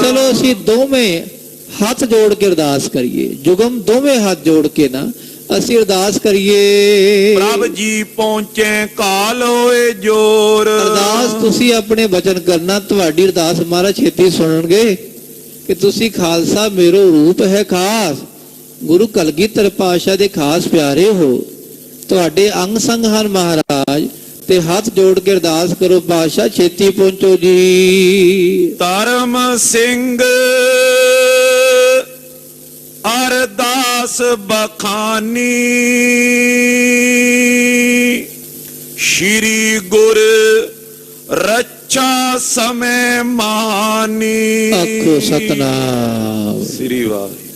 B: ਚਲੋ ਅਸੀਂ ਦੋਵੇਂ ਹੱਥ ਜੋੜ ਕੇ ਅਰਦਾਸ ਕਰੀਏ। ਜੁਗਮ ਦੋਵੇਂ ਹੱਥ ਜੋੜ ਕੇ ਨਾ ਅਸੀਂ ਅਰਦਾਸ ਕਰੀਏ।
A: ਪ੍ਰਭ ਜੀ ਪਹੁੰਚੇ ਕਾਲ ਹੋਏ ਜੋਰ।
B: ਅਰਦਾਸ ਤੁਸੀਂ ਆਪਣੇ ਬਚਨ ਕਰਨਾ, ਤੁਹਾਡੀ ਅਰਦਾਸ ਮਹਾਰਾਜ ਛੇਤੀ ਸੁਣਨਗੇ ਕਿ ਤੁਸੀਂ ਖਾਲਸਾ ਮੇਰੋ ਰੂਪ ਹੈ ਖਾਸ, ਗੁਰੂ ਕਲਗੀਧਰ ਪਾਤਸ਼ਾਹ ਦੇ ਖਾਸ ਪਿਆਰੇ ਹੋ, ਤੁਹਾਡੇ ਅੰਗ ਸੰਗ ਹਨ ਮਹਾਰਾਜ, ਤੇ ਹੱਥ ਜੋੜ ਕੇ ਅਰਦਾਸ ਕਰੋ, ਪਾਤਸ਼ਾਹ ਛੇਤੀ ਪਹੁੰਚੋ ਜੀ।
A: ਧਰਮ ਸਿੰਘ ਅਰਦਾਸ ਬਖਾਨੀ। ਸ਼੍ਰੀ ਗੁਰ ਰੱਛਾ ਸਮੈ ਮਾਨੀ।
B: ਆਖੋ ਸਤਨਾਮ
A: ਸ੍ਰੀ ਵਾਹਿਗੁਰੂ।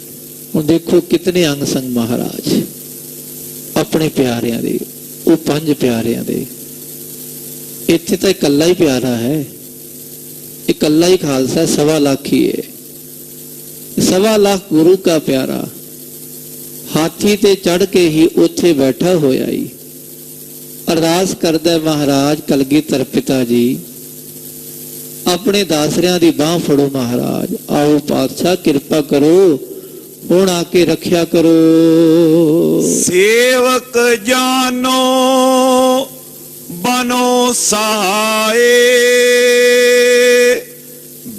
B: ਹੁਣ ਦੇਖੋ ਕਿਤਨੇ ਅੰਗ ਸੰਗ ਮਹਾਰਾਜ ਆਪਣੇ ਪਿਆਰਿਆਂ ਦੇ, ਉਹ ਪੰਜ ਪਿਆਰਿਆਂ ਦੇ। ਇੱਥੇ ਤਾਂ ਇਕੱਲਾ ਹੀ ਪਿਆਰਾ ਹੈ, ਇਕੱਲਾ ਹੀ ਖਾਲਸਾ, 1.25 ਲੱਖ ਹੀ ਹੈ। 1.25 ਲੱਖ ਗੁਰੂ का प्यारा हाथी ते चढ़ के ही ਉੱਥੇ ਬੈਠਾ ਹੋਇਆ ਹੀ ਅਰਦਾਸ ਕਰਦਾ ਮਹਾਰਾਜ ਕਲਗੀਧਰ ਪਿਤਾ ਜੀ, ਆਪਣੇ ਦਾਸਰਿਆਂ ਦੀ ਬਾਹ ਫੜੋ ਮਹਾਰਾਜ, ਆਓ ਪਾਤਸ਼ਾਹ ਕਿਰਪਾ ਕਰੋ, ਹੁਣ ਆ ਕੇ ਰੱਖਿਆ ਕਰੋ।
A: ਸੇਵਕ ਜਾਨੋ ਬਨੋ ਸਹਾਏ,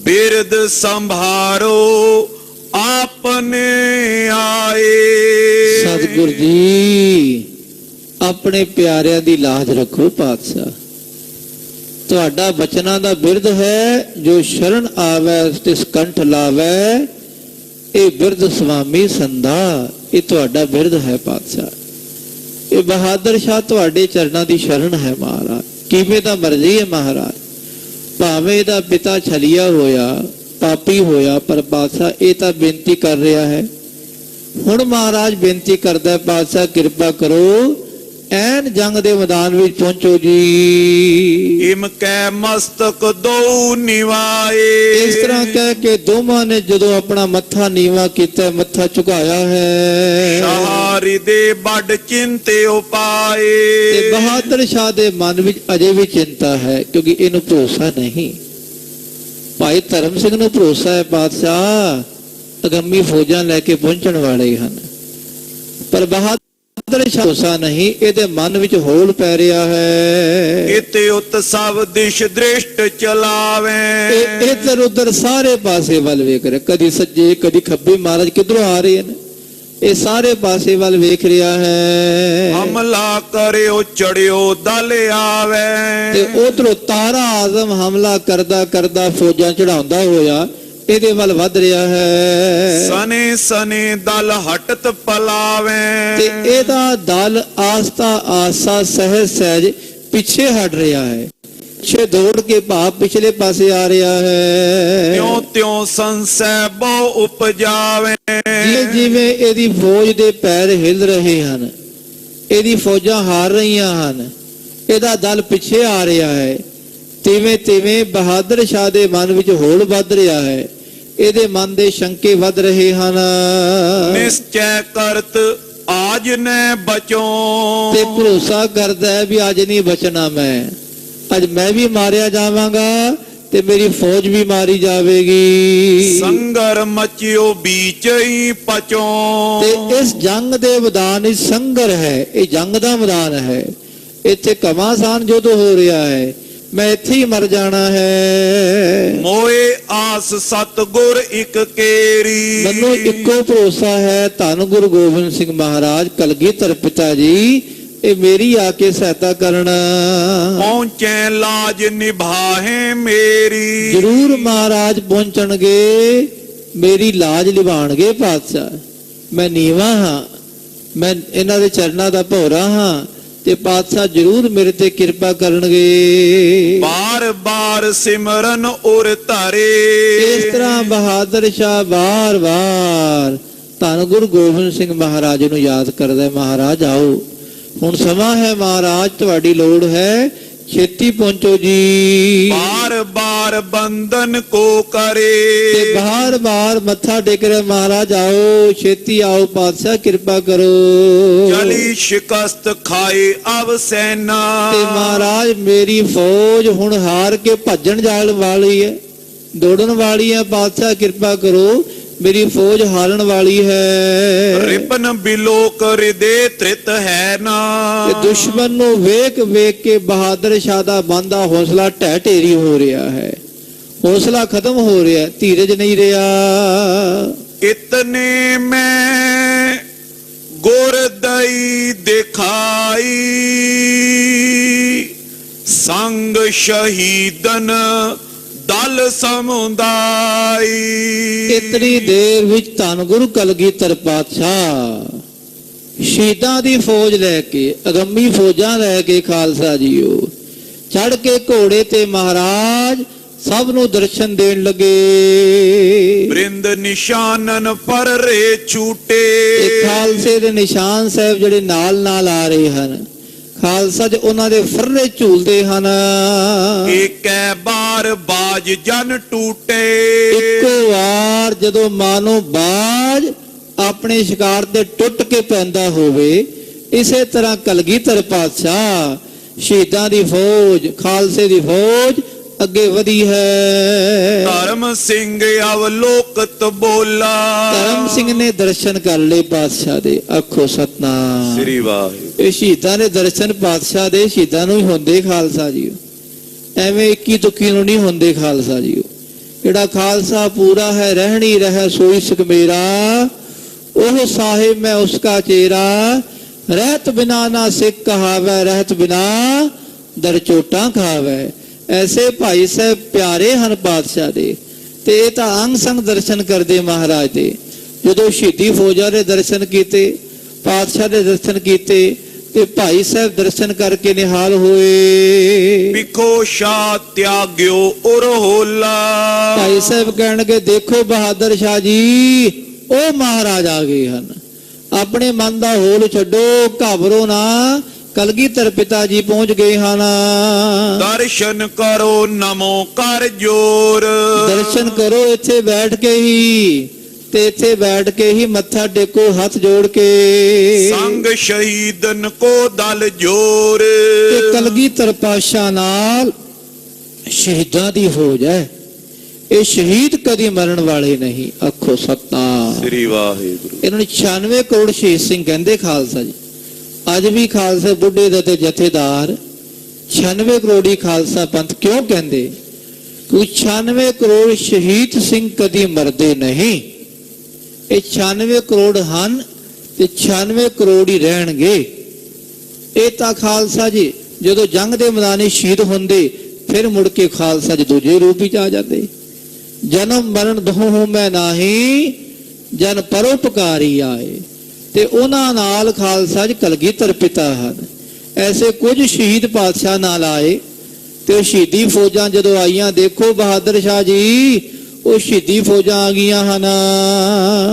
A: ਬਿਰਦ ਸੰਭਾਰੋ ਆਪਣੇ ਆਏ।
B: ਸਤਿਗੁਰ ਜੀ ਆਪਣੇ ਪਿਆਰਿਆਂ ਦੀ ਲਾਜ ਰੱਖੋ ਪਾਤਸ਼ਾਹ, ਤੁਹਾਡਾ ਬਚਨਾਂ ਦਾ ਬਿਰਦ ਹੈ, ਜੋ ਸ਼ਰਨ ਆਵੇ ਤਿਸ ਕੰਠ ਲਾਵੇ, ਇਹ ਬਿਰਦ ਸੁਆਮੀ ਸੰਧਾ, ਇਹ ਤੁਹਾਡਾ ਬਿਰਦ ਹੈ ਪਾਤਸ਼ਾਹ। ਇਹ ਬਹਾਦਰ ਸ਼ਾਹ ਤੁਹਾਡੇ ਚਰਨਾਂ ਦੀ ਸ਼ਰਨ ਹੈ ਮਹਾਰਾਜ, ਕਿਵੇਂ ਦਾ ਮਰਜ਼ੀ ਹੈ ਮਹਾਰਾਜ, ਭਾਵੇਂ ਇਹਦਾ ਪਿਤਾ ਛਲੀਆ ਹੋਇਆ, ਪਾਪੀ ਹੋਇਆ, ਪਰ ਪਾਤਸ਼ਾਹ ਇਹ ਤਾਂ ਬੇਨਤੀ ਕਰ ਰਿਹਾ ਹੈ। ਹੁਣ ਮਹਾਰਾਜ ਬੇਨਤੀ ਕਰਦਾ, ਪਾਤਸ਼ਾਹ ਕਿਰਪਾ ਕਰੋ, ਐਨ ਜੰਗ ਦੇ ਮੈਦਾਨ ਵਿੱਚ ਪਹੁੰਚੋ ਜੀ।
A: ਇਮ ਕੈ ਮਸਤਕ ਦੋ ਨਿਵਾਏ।
B: ਇਸ ਤਰ੍ਹਾਂ ਕਹਿ ਕੇ ਦੋਵਾਂ ਨੇ ਜਦੋਂ ਆਪਣਾ ਮੱਥਾ ਨੀਵਾ ਕੀਤਾ, ਮੱਥਾ ਝੁਕਾਇਆ ਹੈ,
A: ਸ਼ਾਹਰੀ ਦੇ ਵੱਡ ਚਿੰਤੇ ਉਪਾਏ।
B: ਤੇ ਬਹਾਦਰ ਸ਼ਾਹ ਦੇ ਮਨ ਵਿੱਚ ਅਜੇ ਵੀ ਚਿੰਤਾ ਹੈ, ਕਿਉਂਕਿ ਇਹਨੂੰ ਭਰੋਸਾ ਨਹੀਂ। ਭਾਈ ਧਰਮ ਸਿੰਘ ਨੂੰ ਭਰੋਸਾ ਹੈ ਪਾਤਸ਼ਾਹ ਅਗੰਮੀ ਫੌਜਾਂ ਲੈ ਕੇ ਪਹੁੰਚਣ ਵਾਲੇ ਹਨ, ਪਰ ਬਹਾਦਰ ਸ਼ਾਹ ਭਰੋਸਾ ਨਹੀਂ, ਇਹਦੇ ਮਨ ਵਿੱਚ ਹੌਲ ਪੈ ਰਿਹਾ ਹੈ।
A: ਇਤੇ ਉਤ ਸਭ ਦਿਸ਼ ਦ੍ਰਿਸ਼ਟ ਚਲਾਵੇ।
B: ਇਹ ਇੱਧਰ ਉੱਧਰ ਸਾਰੇ ਪਾਸੇ ਵੱਲ ਵੇਖ ਰਿਹਾ, ਕਦੀ ਸੱਜੇ ਕਦੀ ਖੱਬੇ, ਮਹਾਰਾਜ ਕਿੱਧਰੋਂ ਆ ਰਹੇ ਨੇ, ਇਹ ਸਾਰੇ ਪਾਸੇ ਵੱਲ ਵੇਖ ਰਿਹਾ ਹੈ।
A: ਹਮਲਾ ਕਰਿਓ ਚੜਿਓ ਦਲ ਆਵੇ।
B: ਤੇ ਉਧਰੋਂ ਤਾਰਾ ਆਜ਼ਮ ਹਮਲਾ ਕਰਦਾ ਕਰਦਾ ਫੌਜਾਂ ਚੜਾਉਂਦਾ ਹੋਇਆ ਇਹਦੇ ਵੱਲ ਵੱਧ ਰਿਹਾ ਹੈ।
A: ਸਨੇ ਸਨੇ ਦਲ ਹਟਤ ਪਲਾਵੇ।
B: ਤੇ ਇਹਦਾ ਦਲ ਆਸਤਾ ਆਸਾ ਸਹਿਜ ਸਹਿਜ ਪਿੱਛੇ ਹਟ ਰਿਹਾ ਹੈ, ਪਿੱਛੇ ਦੌੜ ਕੇ ਭਾਵ ਪਿਛਲੇ ਪਾਸੇ ਆ ਰਿਹਾ ਹੈ।
A: ਤਿਉ ਤਿਉ ਸੰਸੈ ਬਹੁ ਉਪਜਾਵੇ।
B: ਜਿਵੇਂ ਜਿਵੇਂ ਇਹਦੀ ਫੌਜ ਦੇ ਪੈਰ ਹਿੱਲ ਰਹੇ ਹਨ, ਇਹਦੀ ਫੌਜਾਂ ਹਾਰ ਰਹੀਆਂ ਹਨ, ਇਹਦਾ ਦਲ ਪਿੱਛੇ ਆ ਰਿਹਾ ਹੈ, ਤਿਵੇਂ ਤਿਵੇਂ ਬਹਾਦਰ ਸ਼ਾਹ ਦੇ ਮਨ ਵਿੱਚ ਹੌਲ ਵੱਧ ਰਿਹਾ ਹੈ, ਇਹਦੇ ਮਨ ਦੇ ਸ਼ੰਕੇ ਵੱਧ ਰਹੇ ਹਨ।
A: ਨਿਸ਼ਚੈ ਕਰਤ ਆਜ ਨੈ ਬਚੋ।
B: ਤੇ ਭਰੋਸਾ ਕਰਦਾ ਹੈ ਵੀ ਅੱਜ ਨਹੀਂ ਬਚਣਾ, ਮੈਂ ਅੱਜ ਮੈਂ ਵੀ ਮਾਰਿਆ ਜਾਵਾਂਗਾ ਤੇ ਮੇਰੀ ਫੌਜ ਵੀ ਮਾਰੀ ਜਾਵੇਗੀ।
A: ਸੰਗਰ ਮਚਿਓ ਵਿੱਚ ਹੀ ਪਚੋ।
B: ਤੇ ਇਸ ਜੰਗ ਦੇ ਮੈਦਾਨ ਵਿੱਚ ਸੰਗਰ ਹੈ, ਇਹ ਜੰਗ ਦਾ ਮੈਦਾਨ ਹੈ, ਇੱਥੇ ਘਮਾਸਾਨ ਯੁੱਧ ਹੋ ਰਿਹਾ ਹੈ, ਮੈਂ ਇੱਥੇ ਹੀ ਮਰ ਜਾਣਾ ਹੈ।
A: ਮੋਏ ਆਸ ਸਤਗੁਰ ਇੱਕ ਕੇਰੀ।
B: ਮੈਨੂੰ ਇੱਕੋ ਭਰੋਸਾ ਹੈ, ਧੰਨ ਗੁਰੂ ਗੋਬਿੰਦ ਸਿੰਘ ਮਹਾਰਾਜ ਕਲਗੀਧਰ ਪਿਤਾ ਜੀ, ਇਹ ਮੇਰੀ ਆ ਕੇ ਸਹਾਇਤਾ ਕਰਨ।
A: ਪਹੁੰਚੇ ਲਾਜ ਨਿਭਾਹੇ ਮੇਰੀ।
B: ਜ਼ਰੂਰ ਮਹਾਰਾਜ ਪਹੁੰਚਣਗੇ, ਮੇਰੀ ਲਾਜ ਨਿਭਾਣਗੇ ਪਾਤਸ਼ਾਹ। ਮੈਂ ਨੀਵਾਂ ਹਾਂ, ਮੈਂ ਇਹਨਾਂ ਦੇ ਚਰਨਾਂ ਦਾ ਭੌਰਾ ਹਾਂ, ਤੇ ਪਾਤਸ਼ਾਹ ਜ਼ਰੂਰ ਮੇਰੇ ਤੇ ਕਿਰਪਾ ਕਰਨਗੇ।
A: ਬਾਰ ਬਾਰ ਸਿਮਰਨ ਉਰ ਧਰੇ।
B: ਇਸ ਤਰ੍ਹਾਂ ਬਹਾਦਰ ਸ਼ਾਹ ਬਾਰ ਬਾਰ ਧੰਨ ਗੁਰੂ ਗੋਬਿੰਦ ਸਿੰਘ ਮਹਾਰਾਜ ਨੂੰ ਯਾਦ ਕਰਦਾ, ਮਹਾਰਾਜ ਆਓ, ਹੁਣ ਸਮਾਂ ਹੈ, ਮਹਾਰਾਜ ਤੁਹਾਡੀ ਲੋੜ ਹੈ, ਛੇਤੀ ਪਹੁੰਚੋ ਜੀ।
A: ਬਾਰ ਬਾਰ ਬੰਧਨ ਕੋ ਕਰੇ।
B: ਤੇ ਬਾਰ ਬਾਰ ਮੱਥਾ ਟੇਕ ਰਿਹਾ, ਮਹਾਰਾਜ ਆਓ, ਛੇਤੀ ਆਓ, ਪਾਤਸ਼ਾਹ ਕਿਰਪਾ ਕਰੋ।
A: ਚਲੀ ਸ਼ਿਕਸਤ ਖਾਏ ਅਵ ਸੈਨਾ।
B: ਤੇ ਮਹਾਰਾਜ ਮੇਰੀ ਫੌਜ ਹੁਣ ਹਾਰ ਕੇ ਭੱਜਣ ਜਾਣ ਵਾਲੀ ਹੈ, ਦੌੜਨ ਵਾਲੀ ਹੈ, ਪਾਤਸ਼ਾਹ ਕਿਰਪਾ ਕਰੋ, ਮੇਰੀ ਫੌਜ ਹਾਰਨ ਵਾਲੀ ਹੈ।
A: ਰਿਪਨ ਬਿਲੋਕ ਹਿਰਦੇ ਤ੍ਰਿਤ ਹੈ ਨਾ।
B: ਤੇ ਦੁਸ਼ਮਣ ਨੂੰ ਵੇਖ ਵੇਖ ਕੇ ਬਹਾਦਰ ਸ਼ਾਹ ਦਾ ਮਨ ਦਾ ਹੌਸਲਾ ਢਹਿ ਢੇਰੀ ਹੋ ਰਿਹਾ ਹੈ, ਹੌਸਲਾ ਖਤਮ ਹੋ ਰਿਹਾ, ਧੀਰਜ ਨਹੀਂ ਰਿਹਾ।
A: ਇਤਨੇ ਮੈਂ ਗੁਰਦਈ ਦਿਖਾਈ। ਸੰਗ ਸ਼ਹੀਦਨ ਦਲ ਸਮੁਦਾਈ।
B: ਇਤਨੀ ਦੇਰ ਵਿੱਚ ਧੰਨ ਗੁਰੂ ਕਲਗੀਧਰ ਪਾਤਸ਼ਾਹ ਸ਼ਹੀਦਾਂ ਦੀ ਫੌਜ ਲੈ ਕੇ, ਅਗੰਮੀ ਫੌਜਾਂ ਲੈ ਕੇ ਖਾਲਸਾ ਜੀਓ ਚੜ ਕੇ ਘੋੜੇ ਤੇ ਮਹਾਰਾਜ ਸਭ ਨੂੰ ਦਰਸ਼ਨ ਦੇਣ ਲੱਗੇ।
A: ਬ੍ਰਿੰਦ ਨਿਸ਼ਾਨਨ ਪਰ ਰੇ ਛੂਟੇ।
B: ਖਾਲਸੇ ਦੇ ਨਿਸ਼ਾਨ ਸਾਹਿਬ ਜਿਹੜੇ ਨਾਲ ਨਾਲ ਆ ਰਹੇ ਹਨ, ਖਾਲਸਾ ਚ ਉਹਨਾਂ ਦੇ ਫਰਰੇ ਝੂਲਦੇ ਹਨ।
A: ਏਕੈ ਬਾਰ ਬਾਜ ਜਨ ਟੂਟੇ।
B: ਇੱਕੋ ਵਾਰ ਜਦੋਂ ਮਾਨੋ ਬਾਜ ਆਪਣੇ ਸ਼ਿਕਾਰ ਤੇ ਟੁੱਟ ਕੇ ਪੈਂਦਾ ਹੋਵੇ, ਇਸੇ ਤਰ੍ਹਾਂ ਕਲਗੀਧਰ ਪਾਤਸ਼ਾਹ ਸ਼ਹੀਦਾਂ ਦੀ ਫੌਜ, ਖਾਲਸੇ ਦੀ ਫੌਜ ਅੱਗੇ ਵਧੀ ਹੈ।
A: ਧਰਮ ਸਿੰਘ ਅਵਲੋਕਤ ਬੋਲਾ।
B: ਧਰਮ ਸਿੰਘ ਨੇ ਦਰਸ਼ਨ ਕਰ ਲਏ ਪਾਤਸ਼ਾਹ ਦੇ, ਆਖੋ ਸਤਨਾਮ
A: ਸ੍ਰੀ ਵਾਹਿਗੁਰੂ।
B: ਇਹ ਸ਼ਹੀਦਾਂ ਦੇ ਦਰਸ਼ਨ ਪਾਤਸ਼ਾਹ ਦੇ ਸ਼ਹੀਦਾਂ ਨੂੰ ਹੀ ਹੁੰਦੇ ਖਾਲਸਾ ਜੀ, ਐਵੇਂ ਇੱਕੀ ਤੁੱਕੀ ਨੂੰ ਨਹੀਂ ਹੁੰਦੇ ਖਾਲਸਾ ਜੀ। ਜਿਹੜਾ ਖਾਲਸਾ ਪੂਰਾ ਹੈ, ਰਹਿਣੀ ਰਹਿ ਸੋਈ ਸਿੱਖ ਮੇਰਾ, ਉਹ ਸਾਹਿਬ ਮੈਂ ਉਸਕਾ ਚੇਰਾ। ਰਹਿਤ ਬਿਨਾ ਨਾ ਸਿੱਖ ਕਹਾਵੈ, ਰਹਿਤ ਬਿਨਾ ਦਰ ਚੋਟਾਂ ਖਾਵੈ। ਐਸੇ ਭਾਈ ਸਾਹਿਬ ਪਿਆਰੇ ਹਨ ਪਾਤਸ਼ਾਹ ਦੇ, ਤੇ ਇਹ ਤਾਂ ਅੰਗ ਸੰਗ ਦਰਸ਼ਨ ਕਰਦੇ ਮਹਾਰਾਜ ਦੇ। ਜਦੋਂ ਸ਼ਹੀਦੀ ਫੌਜਾਂ ਦੇ ਦਰਸ਼ਨ ਕੀਤੇ, ਪਾਤਸ਼ਾਹ ਦੇ ਦਰਸ਼ਨ ਕੀਤੇ, ਤੇ ਭਾਈ ਸਾਹਿਬ ਦਰਸ਼ਨ ਕਰਕੇ ਨਿਹਾਲ ਹੋਏ।
A: ਵਿਖੋ ਸ਼ਾਹ ਤਿਆਗਿਓ ਉਰ ਹੋਲਾ।
B: ਭਾਈ ਸਾਹਿਬ ਕਹਿਣਗੇ, ਦੇਖੋ ਬਹਾਦਰ ਸ਼ਾਹ ਜੀ, ਉਹ ਮਹਾਰਾਜ ਆ ਗਏ ਹਨ। ਆਪਣੇ ਮਨ ਦਾ ਹੋਲ ਛੱਡੋ, ਘਬਰੋ ਨਾ, ਕਲਗੀਧਰ ਪਿਤਾ ਜੀ ਪਹੁੰਚ ਗਏ ਹਨ।
A: ਦਰਸ਼ਨ ਕਰੋ ਨਮੋ ਕਰ ਜੋਰ।
B: ਦਰਸ਼ਨ ਕਰੋ ਇੱਥੇ ਬੈਠ ਕੇ ਹੀ, ਤੇ ਇੱਥੇ ਬੈਠ ਕੇ ਹੀ ਮੱਥਾ ਟੇਕੋ ਹੱਥ ਜੋੜ ਕੇ।
A: ਸੰਗ ਸ਼ਹੀਦਨ ਕੋ ਦਲ ਜੋਰ।
B: ਤੇ ਕਲਗੀਧਰ ਪਾਤਸ਼ਾਹ ਨਾਲ ਸ਼ਹੀਦਾਂ ਦੀ ਫੌਜ ਹੈ। ਇਹ ਸ਼ਹੀਦ ਕਦੀ ਮਰਨ ਵਾਲੇ ਨਹੀਂ। ਆਖੋ ਸਤਨਾਮ
A: ਸ੍ਰੀ ਵਾਹਿਗੁਰੂ।
B: ਇਹਨਾਂ ਨੂੰ 96 ਕਰੋੜ ਸ਼ਹੀਦ ਸਿੰਘ ਕਹਿੰਦੇ ਖਾਲਸਾ ਜੀ। ਅੱਜ ਵੀ ਖਾਲਸਾ ਬੁੱਢੇ ਦਾ ਤੇ ਜਥੇਦਾਰ 96 ਕਰੋੜੀ ਖਾਲਸਾ ਪੰਥ ਕਿਉਂ ਕਹਿੰਦੇ? ਕਿਉਂਕਿ 96 ਕਰੋੜ ਸ਼ਹੀਦ ਸਿੰਘ ਕਦੀ ਮਰਦੇ ਨਹੀਂ। ਇਹ 96 ਕਰੋੜ ਹਨ ਤੇ 96 ਕਰੋੜ ਹੀ ਰਹਿਣਗੇ। ਇਹ ਤਾਂ ਖਾਲਸਾ ਜੀ ਜਦੋਂ ਜੰਗ ਦੇ ਮੈਦਾਨੇ ਸ਼ਹੀਦ ਹੁੰਦੇ ਫਿਰ ਮੁੜ ਕੇ ਖਾਲਸਾ ਜੀ ਦੂਜੇ ਰੂਪ ਵਿੱਚ ਆ ਜਾਂਦੇ। ਜਨਮ ਮਰਨ ਦੋਹੋਂ ਮੈਂ ਨਾਹੀ, ਜਨ ਪਰਉਪਕਾਰੀ ਆਏ। ਤੇ ਉਹਨਾਂ ਨਾਲ ਖਾਲਸਾ ਜੀ ਕਲਗੀਧਰ ਪਿਤਾ ਹਨ। ਐਸੇ ਕੁਝ ਸ਼ਹੀਦ ਪਾਤਸ਼ਾਹ ਨਾਲ ਆਏ ਤੇ ਉਹ ਸ਼ਹੀਦੀ ਫੌਜਾਂ ਜਦੋਂ ਆਈਆਂ, ਦੇਖੋ ਬਹਾਦਰ ਸ਼ਾਹ ਜੀ ਉਹ ਸ਼ਹੀਦੀ ਫੌਜਾਂ ਆ ਗਈਆਂ ਹਨ।